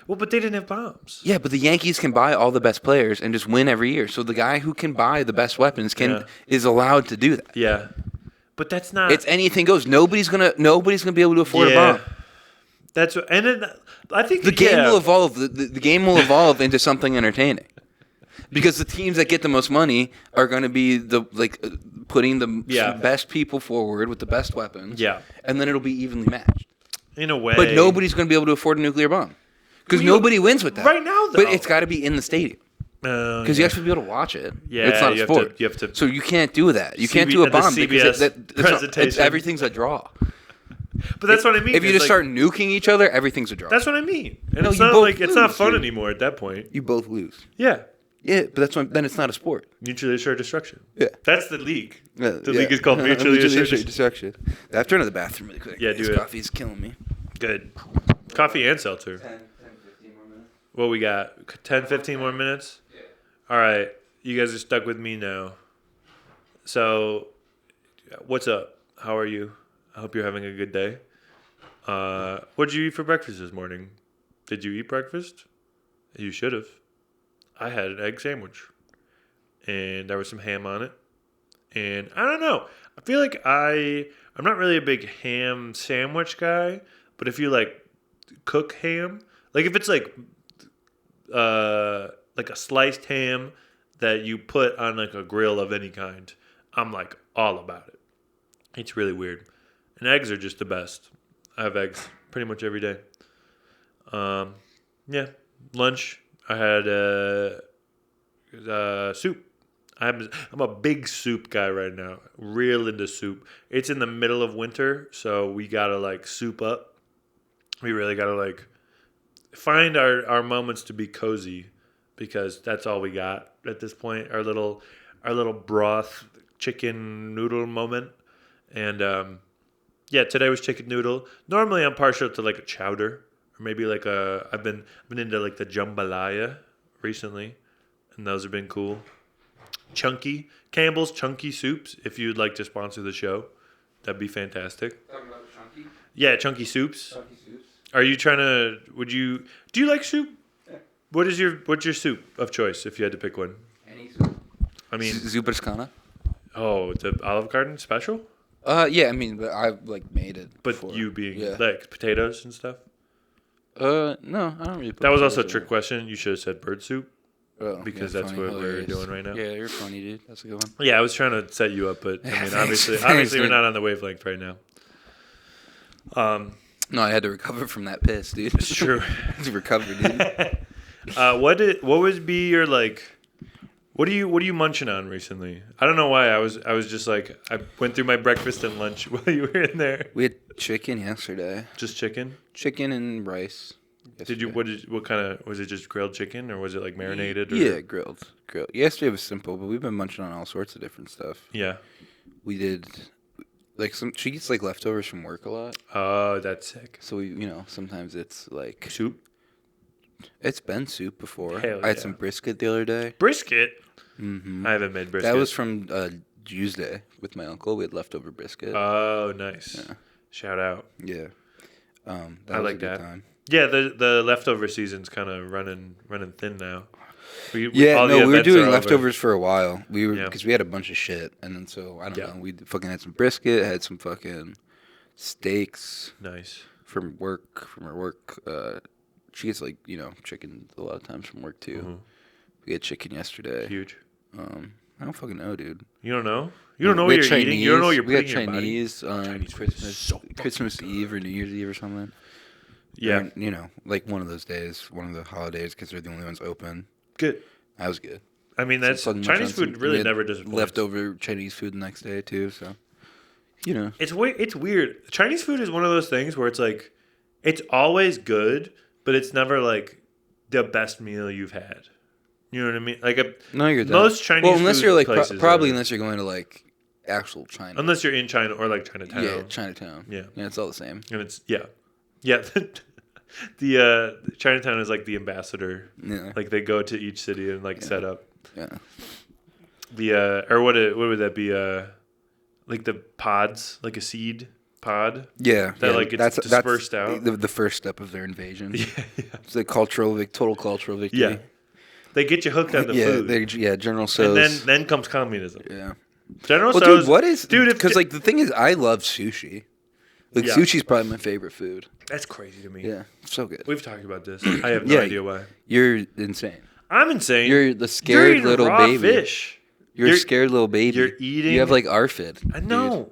Well, but they didn't have bombs. Yeah, but the Yankees can buy all the best players and just win every year. So the guy who can buy the best weapons is allowed to do that. Yeah, but that's not. It's anything goes. Nobody's gonna be able to afford a bomb. That's I think the game will evolve. The game will evolve into something entertaining. Because the teams that get the most money are going to be putting the best people forward with the best weapons. Yeah. And then it'll be evenly matched. In a way. But nobody's going to be able to afford a nuclear bomb. Because nobody wins with that. Right now, though. But it's got to be in the stadium. Because you have to be able to watch it. Yeah, it's not a sport. You have to. So you can't do that. You can't do a bomb because everything's a draw. But that's what I mean. If you just start nuking each other, everything's a draw. That's what I mean. And it's not fun anymore at that point. You both lose. Yeah. Yeah, but then it's not a sport. Mutually assured destruction. Yeah. That's the league. The league is called mutually assured destruction. I have to run to the bathroom really quick. Yeah, do it. Coffee's killing me. Good. Coffee and seltzer. 10, 15 more minutes. What we got? 10, 15 more minutes? Yeah. All right. You guys are stuck with me now. So, what's up? How are you? I hope you're having a good day. What did you eat for breakfast this morning? Did you eat breakfast? You should have. I had an egg sandwich, and there was some ham on it. And I don't know. I feel like I'm not really a big ham sandwich guy, but if you like cook ham, like if it's like a sliced ham that you put on like a grill of any kind, I'm like all about it. It's really weird. And eggs are just the best. I have eggs pretty much every day. Yeah, lunch. I had soup. I'm a big soup guy right now. Real into soup. It's in the middle of winter, so we gotta like soup up. We really gotta like find our moments to be cozy, because that's all we got at this point. Our little broth chicken noodle moment, and today was chicken noodle. Normally I'm partial to like a chowder. Or maybe like I've been into like the jambalaya recently, and those have been cool. Campbell's Chunky Soups. If you'd like to sponsor the show, that'd be fantastic. Talking about Chunky? Yeah, Chunky Soups. Chunky Soups. Are you trying to? Do you like soup? Yeah. What's your soup of choice if you had to pick one? Any soup. I mean, Zuperskana. Oh, the Olive Garden special. Yeah. I mean, but I've like made it. But before. You being like potatoes and stuff. No, I don't really. That was also a trick question. You should have said bird soup. Oh, because that's what we're doing right now. Yeah, you're funny, dude. That's a good one. Yeah, I was trying to set you up, but I mean, obviously, we're not on the wavelength right now. No, I had to recover from that piss, dude. It's true. It's recovered, dude. What would be your like? What are you munching on recently? I don't know why. I was just like, I went through my breakfast and lunch while you were in there. We had chicken yesterday. Just chicken? Chicken and rice. Yesterday. What kind of, was it just grilled chicken or was it like marinated? Or? Yeah, grilled. Yesterday was simple, but we've been munching on all sorts of different stuff. Yeah. We did, like she gets like leftovers from work a lot. Oh, that's sick. So we, sometimes it's like. Soup? It's been soup before. Hell yeah. I had some brisket the other day. Brisket? Mm-hmm. I haven't made brisket. That was from Tuesday with my uncle. We had leftover brisket. Oh, nice. Yeah. Shout out. Yeah. I like that. Time. Yeah, the leftover season's kind of running thin now. We were doing leftovers for a while. Because we had a bunch of shit, and then so I don't know. We fucking had some brisket, had some fucking steaks. Nice. From her work. She gets like chicken a lot of times from work too. Mm-hmm. We had chicken yesterday. Huge. I don't fucking know, dude. You don't know? You don't know what you're Chinese, eating? You don't know what you're putting in your body? Chinese Christmas Eve or New Year's Eve or something. Yeah. Or, like one of those days, one of the holidays, because they're the only ones open. Good. That was good. I mean, that's Chinese food really never disappoints. Leftover Chinese food the next day too, so it's weird. Chinese food is one of those things where it's like it's always good, but it's never like the best meal you've had. You know what I mean? Like most Chinese unless food you're like places probably unless you're going to like actual China. Unless you're in China or like Chinatown. Yeah, Chinatown. Yeah, it's all the same. And it's yeah. The Chinatown is like the ambassador. Yeah. Like they go to each city and like set up. Yeah. The or what would that be? Like the pods, like a seed pod. Yeah. That like it's dispersed out. The first step of their invasion. Yeah. It's a total cultural victory. Yeah. They get you hooked on the food. General Tso's. And then comes communism. Yeah. General Tso's. Dude, because like the thing is, I love sushi. Like sushi's probably my favorite food. That's crazy to me. Yeah, so good. We've talked about this. I have no idea why. You're insane. I'm insane. You're the scared little raw baby. Fish. You're a scared little baby. You're eating. You have like ARFID. I know.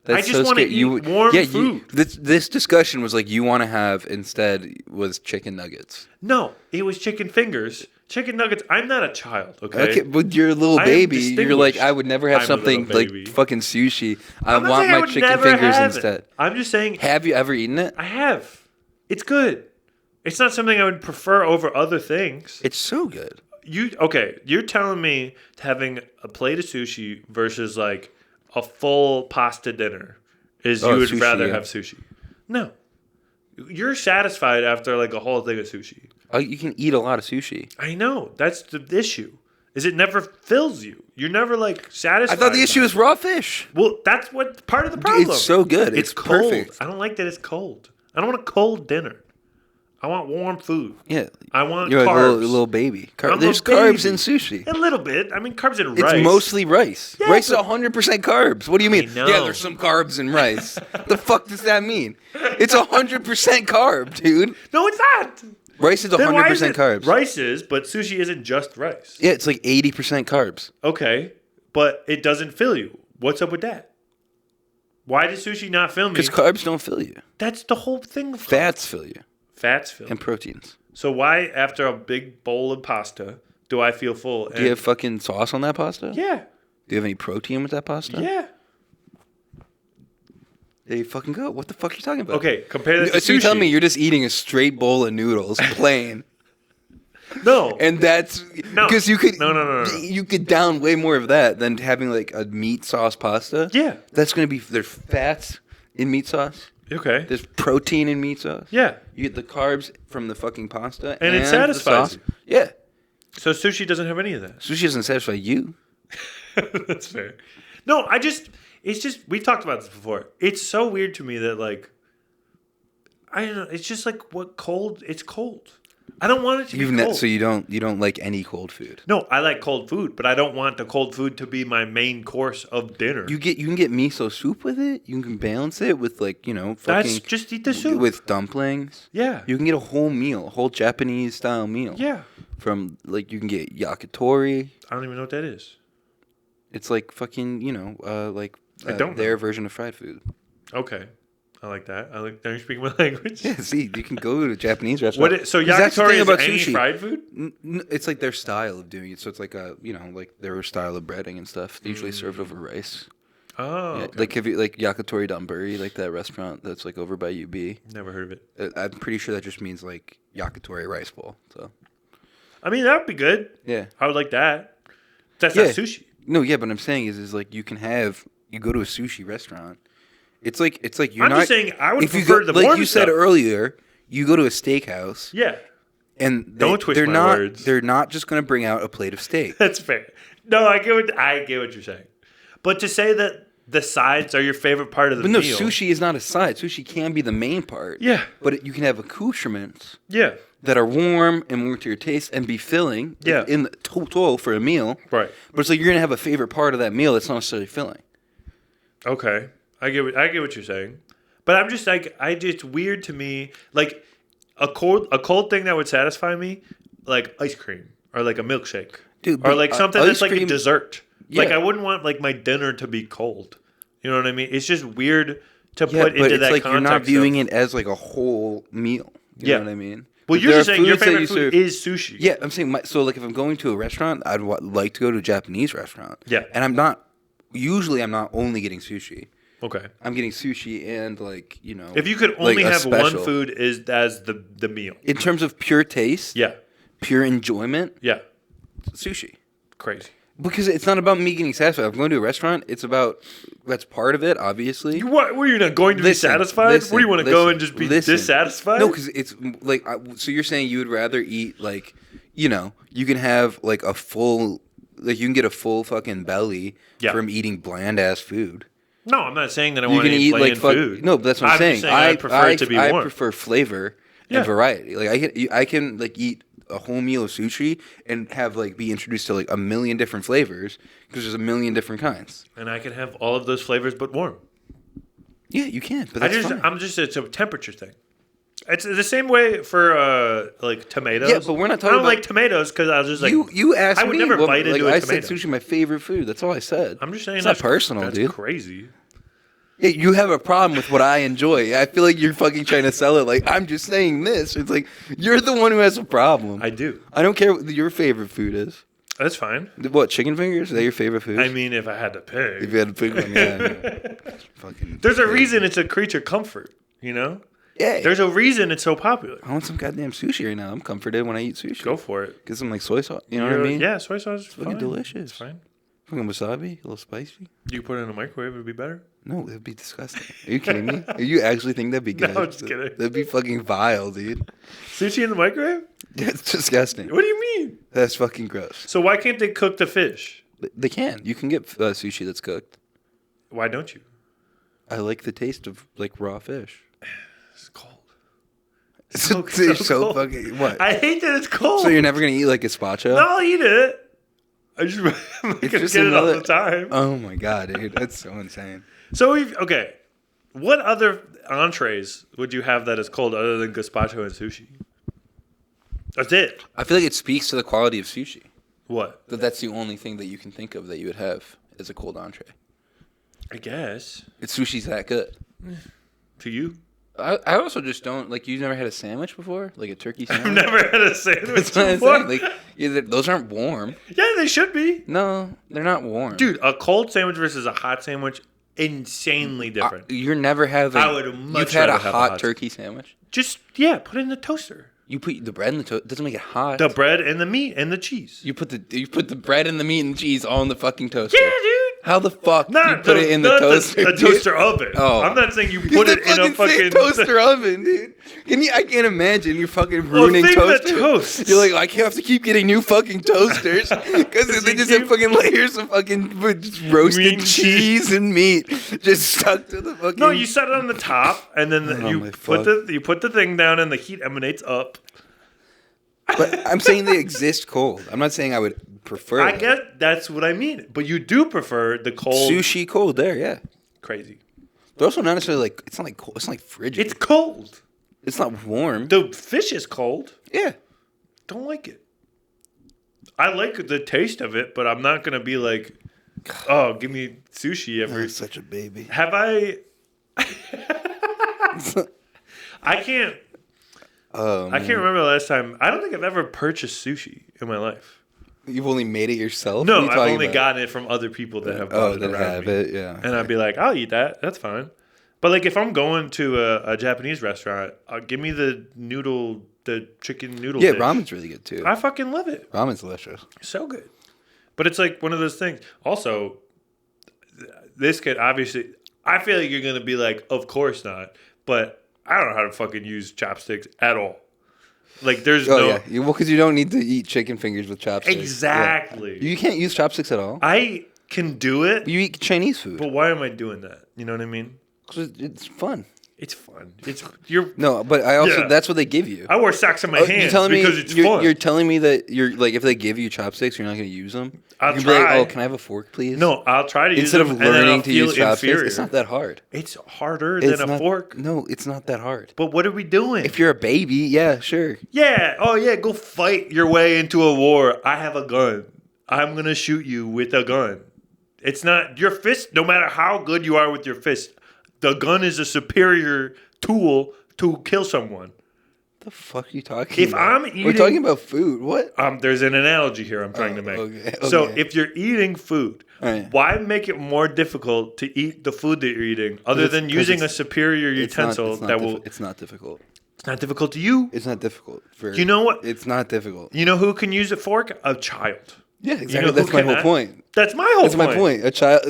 That's I just want to eat warm food. This discussion was like you want to have instead was chicken nuggets. No, it was chicken fingers. Chicken nuggets. I'm not a child, okay? But you're a little baby. You're like, I would never have something like fucking sushi. I want my chicken fingers instead. I'm just saying. Have you ever eaten it? I have. It's good. It's not something I would prefer over other things. It's so good. You're telling me having a plate of sushi versus like a full pasta dinner is you would rather have sushi. No. You're satisfied after like a whole thing of sushi. Oh, you can eat a lot of sushi. I know. That's the issue. Is it never fills you. You're never like satisfied. I thought the issue was raw fish. Well, that's what part of the problem. It's so good. It's cold. Perfect. I don't like that it's cold. I don't want a cold dinner. I want warm food. Yeah. I want You're carbs. Like a little baby. There's carbs in sushi. A little bit. I mean, carbs in rice. It's mostly rice. Yeah, rice is 100% carbs. What do you mean? I know. Yeah, there's some carbs in rice. The fuck does that mean? It's 100% carb, dude. No, it's not. Rice is 100% carbs. Rice is, but sushi isn't just rice. Yeah, it's like 80% carbs. Okay, but it doesn't fill you. What's up with that? Why does sushi not fill me? Because carbs don't fill you. That's the whole thing. Fats fill you. Fats fill. And proteins. So why, after a big bowl of pasta, do I feel full? Do you have fucking sauce on that pasta? Yeah. Do you have any protein with that pasta? Yeah. There you fucking go. What the fuck are you talking about? Okay, compare that to sushi. So you tell me you're just eating a straight bowl of noodles, plain. No. And that's because you could No. You could down way more of that than having like a meat sauce pasta. Yeah. That's gonna be there's fats in meat sauce. Okay. There's protein in meat sauce. Yeah. You get the carbs from the fucking pasta and it satisfies you. Yeah. So sushi doesn't have any of that. Sushi doesn't satisfy you. That's fair. No, it's just we've talked about this before. It's so weird to me that like I don't know, it's just like it's cold. I don't want it to be cold. So you don't like any cold food? No, I like cold food, but I don't want the cold food to be my main course of dinner. You can get miso soup with it. You can balance it with fucking just eat the soup with dumplings. Yeah, you can get a whole meal, a whole Japanese style meal. Yeah, from you can get yakitori. I don't even know what that is. It's like fucking their version of fried food. Okay. I like that. Now you're speaking my language. Yeah, see, you can go to a Japanese restaurant. So yakitori is any fried food? It's like their style of doing it. So it's like their style of breading and stuff. They usually served over rice. Oh, yeah, okay. Like if you like yakitori donburi, like that restaurant that's like over by UB. Never heard of it. I'm pretty sure that just means like yakitori rice bowl. So, I mean that would be good. Yeah, I would like that. That's not sushi. No, yeah, but I'm saying is like you go to a sushi restaurant. It's like you're I'm not. I'm just saying I would prefer the warm like you stuff. said earlier. You go to a steakhouse. Yeah. And don't twist my words. They're not just going to bring out a plate of steak. That's fair. No, I get what you're saying. But to say that the sides are your favorite part of the meal. But no, sushi is not a side. Sushi can be the main part. Yeah. But you can have accoutrements. Yeah. That are warm and warm to your taste and be filling. Yeah. In the total for a meal. Right. But it's like you're going to have a favorite part of that meal that's not necessarily filling. Okay. I get what you're saying. But I'm just like, it's weird to me. Like a cold thing that would satisfy me, like ice cream or like a milkshake. Dude, or like something that's like a dessert. Yeah. Like I wouldn't want like my dinner to be cold. You know what I mean? It's just weird to put into that context. You're not viewing it as like a whole meal. You know what I mean? Well, you're just saying your favorite food is sushi. Yeah, I'm saying so. Like, if I'm going to a restaurant, I'd like to go to a Japanese restaurant. Yeah, and I'm not only getting sushi. Okay, I'm getting sushi and if you could only have one food as the meal in terms of pure taste. Yeah, pure enjoyment. Yeah, sushi. Crazy. Because it's not about me getting satisfied. If I'm going to a restaurant, it's about that's part of it, obviously. What? Were you not going to be satisfied? What do you want to go and just be dissatisfied? No, because it's like so. You're saying you would rather eat you can have like a full you can get a full fucking belly from eating bland ass food. No, I'm not saying that I want to eat bland food. No, but that's what I'm saying. I prefer it to be warm. I prefer flavor and variety. Like I can eat a whole meal of sushi and have be introduced to a million different flavors because there's a million different kinds. And I can have all of those flavors but warm. Yeah, you can. But that's fine. It's a temperature thing. It's the same way for tomatoes. Yeah, but we're not talking about... I don't like tomatoes because I was just You asked me. I would never bite into a tomato. I said sushi my favorite food. That's all I said. I'm just saying it's not personal, that's dude. That's crazy. Yeah, you have a problem with what I enjoy. I feel like you're fucking trying to sell it. Like, I'm just saying this. It's like, you're the one who has a problem. I do. I don't care what your favorite food is. That's fine. What, chicken fingers? Is that your favorite food? I mean, if I had to pick. If you had to pick one, yeah. Fucking There's a reason it's a creature comfort, Yeah. There's a reason it's so popular. I want some goddamn sushi right now. I'm comforted when I eat sushi. Go for it. Get some soy sauce. You know what I mean? Yeah, soy sauce is fucking delicious. It's fine. Fucking wasabi, a little spicy. You could put it in a microwave, it'd be better. No, it'd be disgusting. Are you kidding me? You actually think that'd be good? No, I'm just kidding. That'd be fucking vile, dude. Sushi in the microwave? That's disgusting. What do you mean? That's fucking gross. So why can't they cook the fish? They can. You can get sushi that's cooked. Why don't you? I like the taste of raw fish. It's cold. It's so cold. Fucking what? I hate that it's cold. So you're never gonna eat gazpacho? No, I'll eat it. I just get it all the time. Oh my god, dude, that's so insane. So what other entrees would you have that is cold other than gazpacho and sushi? That's it. I feel like it speaks to the quality of sushi. What? That's the only thing that you can think of that you would have as a cold entree. I guess. Sushi's that good. To you? I also just don't you've never had a sandwich before, like a turkey sandwich. I've never had a sandwich before. Those aren't warm. Yeah, they should be. No, they're not warm, dude. A cold sandwich versus a hot sandwich, insanely different. You're never having. I would much You've had rather a hot turkey sandwich. Just put it in the toaster. You put the bread in the toast. Doesn't make it hot. The bread and the meat and the cheese. You put the bread and the meat and cheese all in the fucking toaster. Yeah, dude. How the fuck do you put it in the toaster? A toaster oven. Oh. I'm not saying you put it in a fucking toaster oven, dude. I can't imagine you're fucking ruining toasters. You're like, I have to keep getting new fucking toasters because they just have fucking layers of fucking roasted cheese and meat just stuck to the fucking. No, you set it on the top and then you put the thing down and the heat emanates up. But I'm saying they exist cold. I'm not saying I would prefer. I guess that's what I mean. But you do prefer the cold sushi cold there, yeah. Crazy. But also not necessarily it's not cold. It's not frigid. It's cold. It's not warm. The fish is cold. Yeah. Don't like it. I like the taste of it, but I'm not gonna be like, oh, give me sushi every. Such a baby. Have I? I can't. Oh, I can't remember the last time. I don't think I've ever purchased sushi in my life. You've only made it yourself? No, I've only gotten it from other people that have bought it around me. Yeah. And I'd be like, I'll eat that. That's fine. But if I'm going to a Japanese restaurant, give me the chicken noodle dish. Ramen's really good too. I fucking love it. Ramen's delicious. So good. But it's one of those things. Also, this could obviously, I feel like you're going to be like, of course not. But I don't know how to fucking use chopsticks at all. There's no... yeah. Well, because you don't need to eat chicken fingers with chopsticks. Exactly. Yeah. You can't use chopsticks at all. I can do it. You eat Chinese food. But why am I doing that? You know what I mean? Because it's fun. It's fun. No, but I also that's what they give you. I wear socks in my hands because it's fun. You're telling me that if they give you chopsticks, you're not going to use them? I'll try. Be like, oh, can I have a fork, please? No, I'll try to use them. Instead of learning to use chopsticks, inferior. it's not that hard. It's harder than a fork. No, it's not that hard. But what are we doing? If you're a baby, yeah, sure. Yeah. Oh, yeah. Go fight your way into a war. I have a gun. I'm going to shoot you with a gun. It's not your fist. No matter how good you are with your fist, the gun is a superior tool to kill someone. the fuck are you talking about? I'm eating... We're talking about food. What? There's an analogy here I'm trying to make. Okay. So if you're eating food, right. why make it more difficult to eat the food that you're eating other than using a superior utensil that will... It's not difficult. It's not difficult to you? It's not difficult. You know what? It's not difficult. You know who can use a fork? A child. Yeah, exactly. That's my whole point. That's my whole point. That's my point. A child,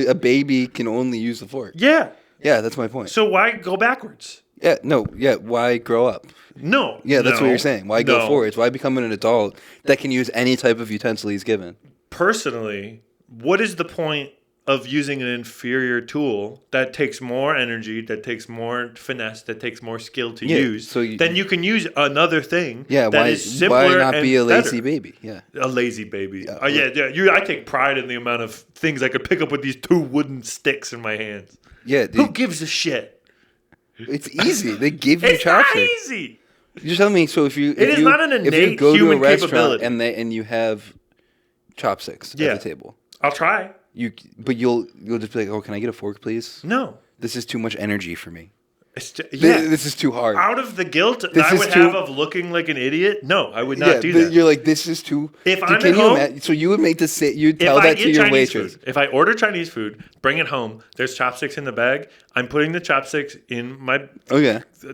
a baby can only use the fork. Yeah. Yeah, that's my point. So why go backwards? Yeah, no, yeah, why grow up? No. Yeah, that's what you're saying. Why go forwards? Why become an adult that can use any type of utensil he's given? Personally, what is the point of using an inferior tool that takes more energy, that takes more finesse, that takes more skill to use, then you can use another thing that is simpler why not and be a lazy better. Baby? Yeah. A lazy baby. I take pride in the amount of things I could pick up with these 2 wooden sticks in my hands. Yeah, dude. Who gives a shit? It's easy. They give you chopsticks. It's not easy. You tell me. So if you not an innate human capability, and you have chopsticks at the table, I'll try. You'll just be like, oh, can I get a fork, please? No. This is too much energy for me. This is too hard. Out of the guilt that I would have of looking like an idiot, no, I would not do that. You're like, this is too... If I'm at home... So you would make this... You'd tell that to your waitress. If I order Chinese food, bring it home, there's chopsticks in the bag, I'm putting the chopsticks in my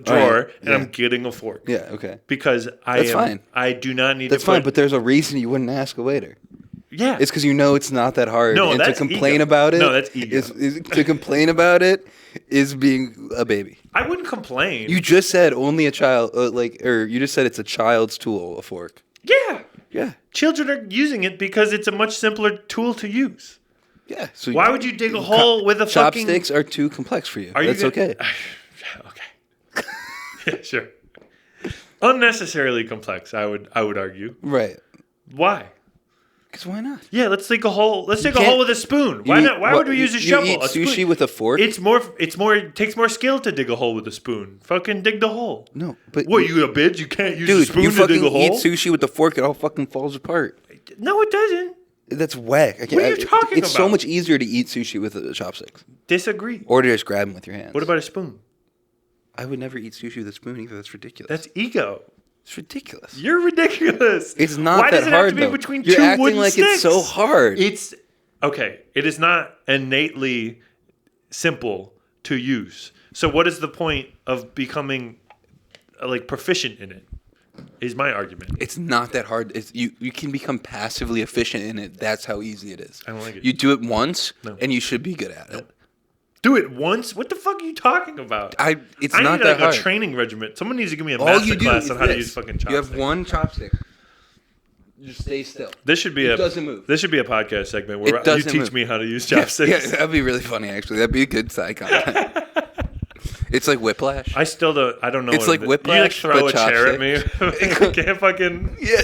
drawer, and I'm getting a fork. Yeah, okay. Because fine. I do not need That's to fine, but there's a reason you wouldn't ask a waiter. Yeah. It's because you know it's not that hard. No, and that's to complain ego. about it. No, that's ego. To complain about it is being a baby. I wouldn't complain. You just said only a child, or you just said it's a child's tool, a fork. Yeah. Yeah. Children are using it because it's a much simpler tool to use. Yeah. So why would you dig a hole with a fucking... Chopsticks are too complex for you. That's okay. Okay. Yeah, sure. Unnecessarily complex, I would argue. Right. Why? Because why not? Yeah, let's dig a hole. Let's dig a hole with a spoon. Why not? Why would we use a shovel? You eat sushi with a fork? It takes more skill to dig a hole with a spoon. Fucking dig the hole. No, but what? You a bitch? You can't use a spoon to dig a hole? Dude, you fucking eat sushi with the fork. It all fucking falls apart. No, it doesn't. That's whack. What are you talking about? It's so much easier to eat sushi with chopsticks. Disagree. Or to just grab them with your hands. What about a spoon? I would never eat sushi with a spoon either. That's ridiculous. That's ego. It's ridiculous. You're ridiculous. It's not Why that does it hard, have to be though. between You're two acting wooden like sticks? It's so hard. It's okay. It is not innately simple to use. So what is the point of becoming proficient in it? Is my argument. It's not that hard. You can become passively efficient in it. That's how easy it is. I don't like it. You do it once, and you should be good at it. Do it once? What the fuck are you talking about? It's not that hard. A training regiment. Someone needs to give me a master class on how to use fucking chopsticks. You have one chopstick. Just stay still. This should be it doesn't move. This should be a podcast segment where you teach me how to use chopsticks. Yeah, that'd be really funny. Actually, that'd be a good side content. It's like Whiplash. I don't know. It's like Whiplash. You throw a chair at me. I can't fucking. Yeah.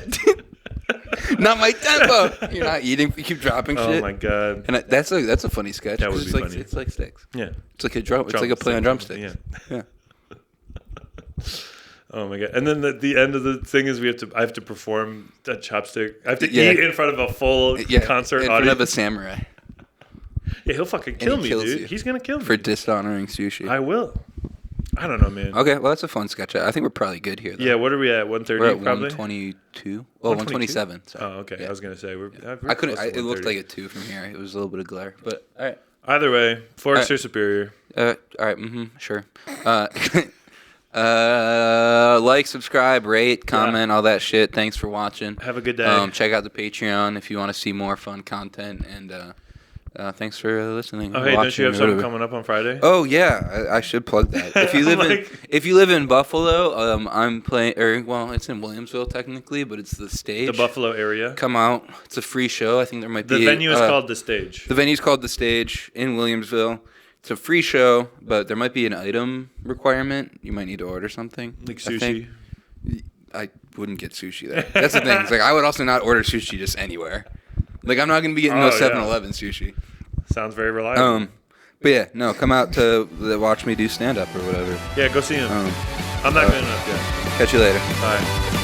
Not my tempo. You're not eating. You keep dropping shit. Oh my god. And that's a funny sketch. That would be funny. It's like sticks. Yeah. It's like a drum. It's like a play on drumsticks. Yeah. Oh my god! And then the end of the thing is I have to perform a chopstick. I have to eat in front of a full concert audience. In front of a samurai. Yeah, he'll fucking kill me, dude. He's gonna kill me for dishonoring sushi. I will. I don't know, man. Okay, well that's a fun sketch. I think we're probably good here. Though. Yeah, what are we at? 130 we're at probably. 122. Well, 127. Oh, okay. Yeah. I was gonna say I couldn't. It looked like a 2 from here. It was a little bit of glare, but all right. Either way, forks are superior. All right. Sure. Like, subscribe, rate, comment, all that shit. Thanks for watching. Have a good day. Check out the Patreon if you want to see more fun content, and thanks for listening. Oh, hey, don't you have something coming up on Friday? Oh yeah, I should plug that. If you live in Buffalo, I'm playing. It's in Williamsville technically, but it's the Stage. The Buffalo area. Come out. It's a free show. I think there might be. The venue is called The Stage. The venue's called The Stage in Williamsville. It's a free show, but there might be an item requirement. You might need to order something. Like sushi? I wouldn't get sushi there. That's the thing. It's like I would also not order sushi just anywhere. Like I'm not going to be getting no 7-Eleven sushi. Sounds very reliable. But yeah, no, come out to watch me do stand-up or whatever. Yeah, go see him. I'm not good enough yet. Catch you later. Bye.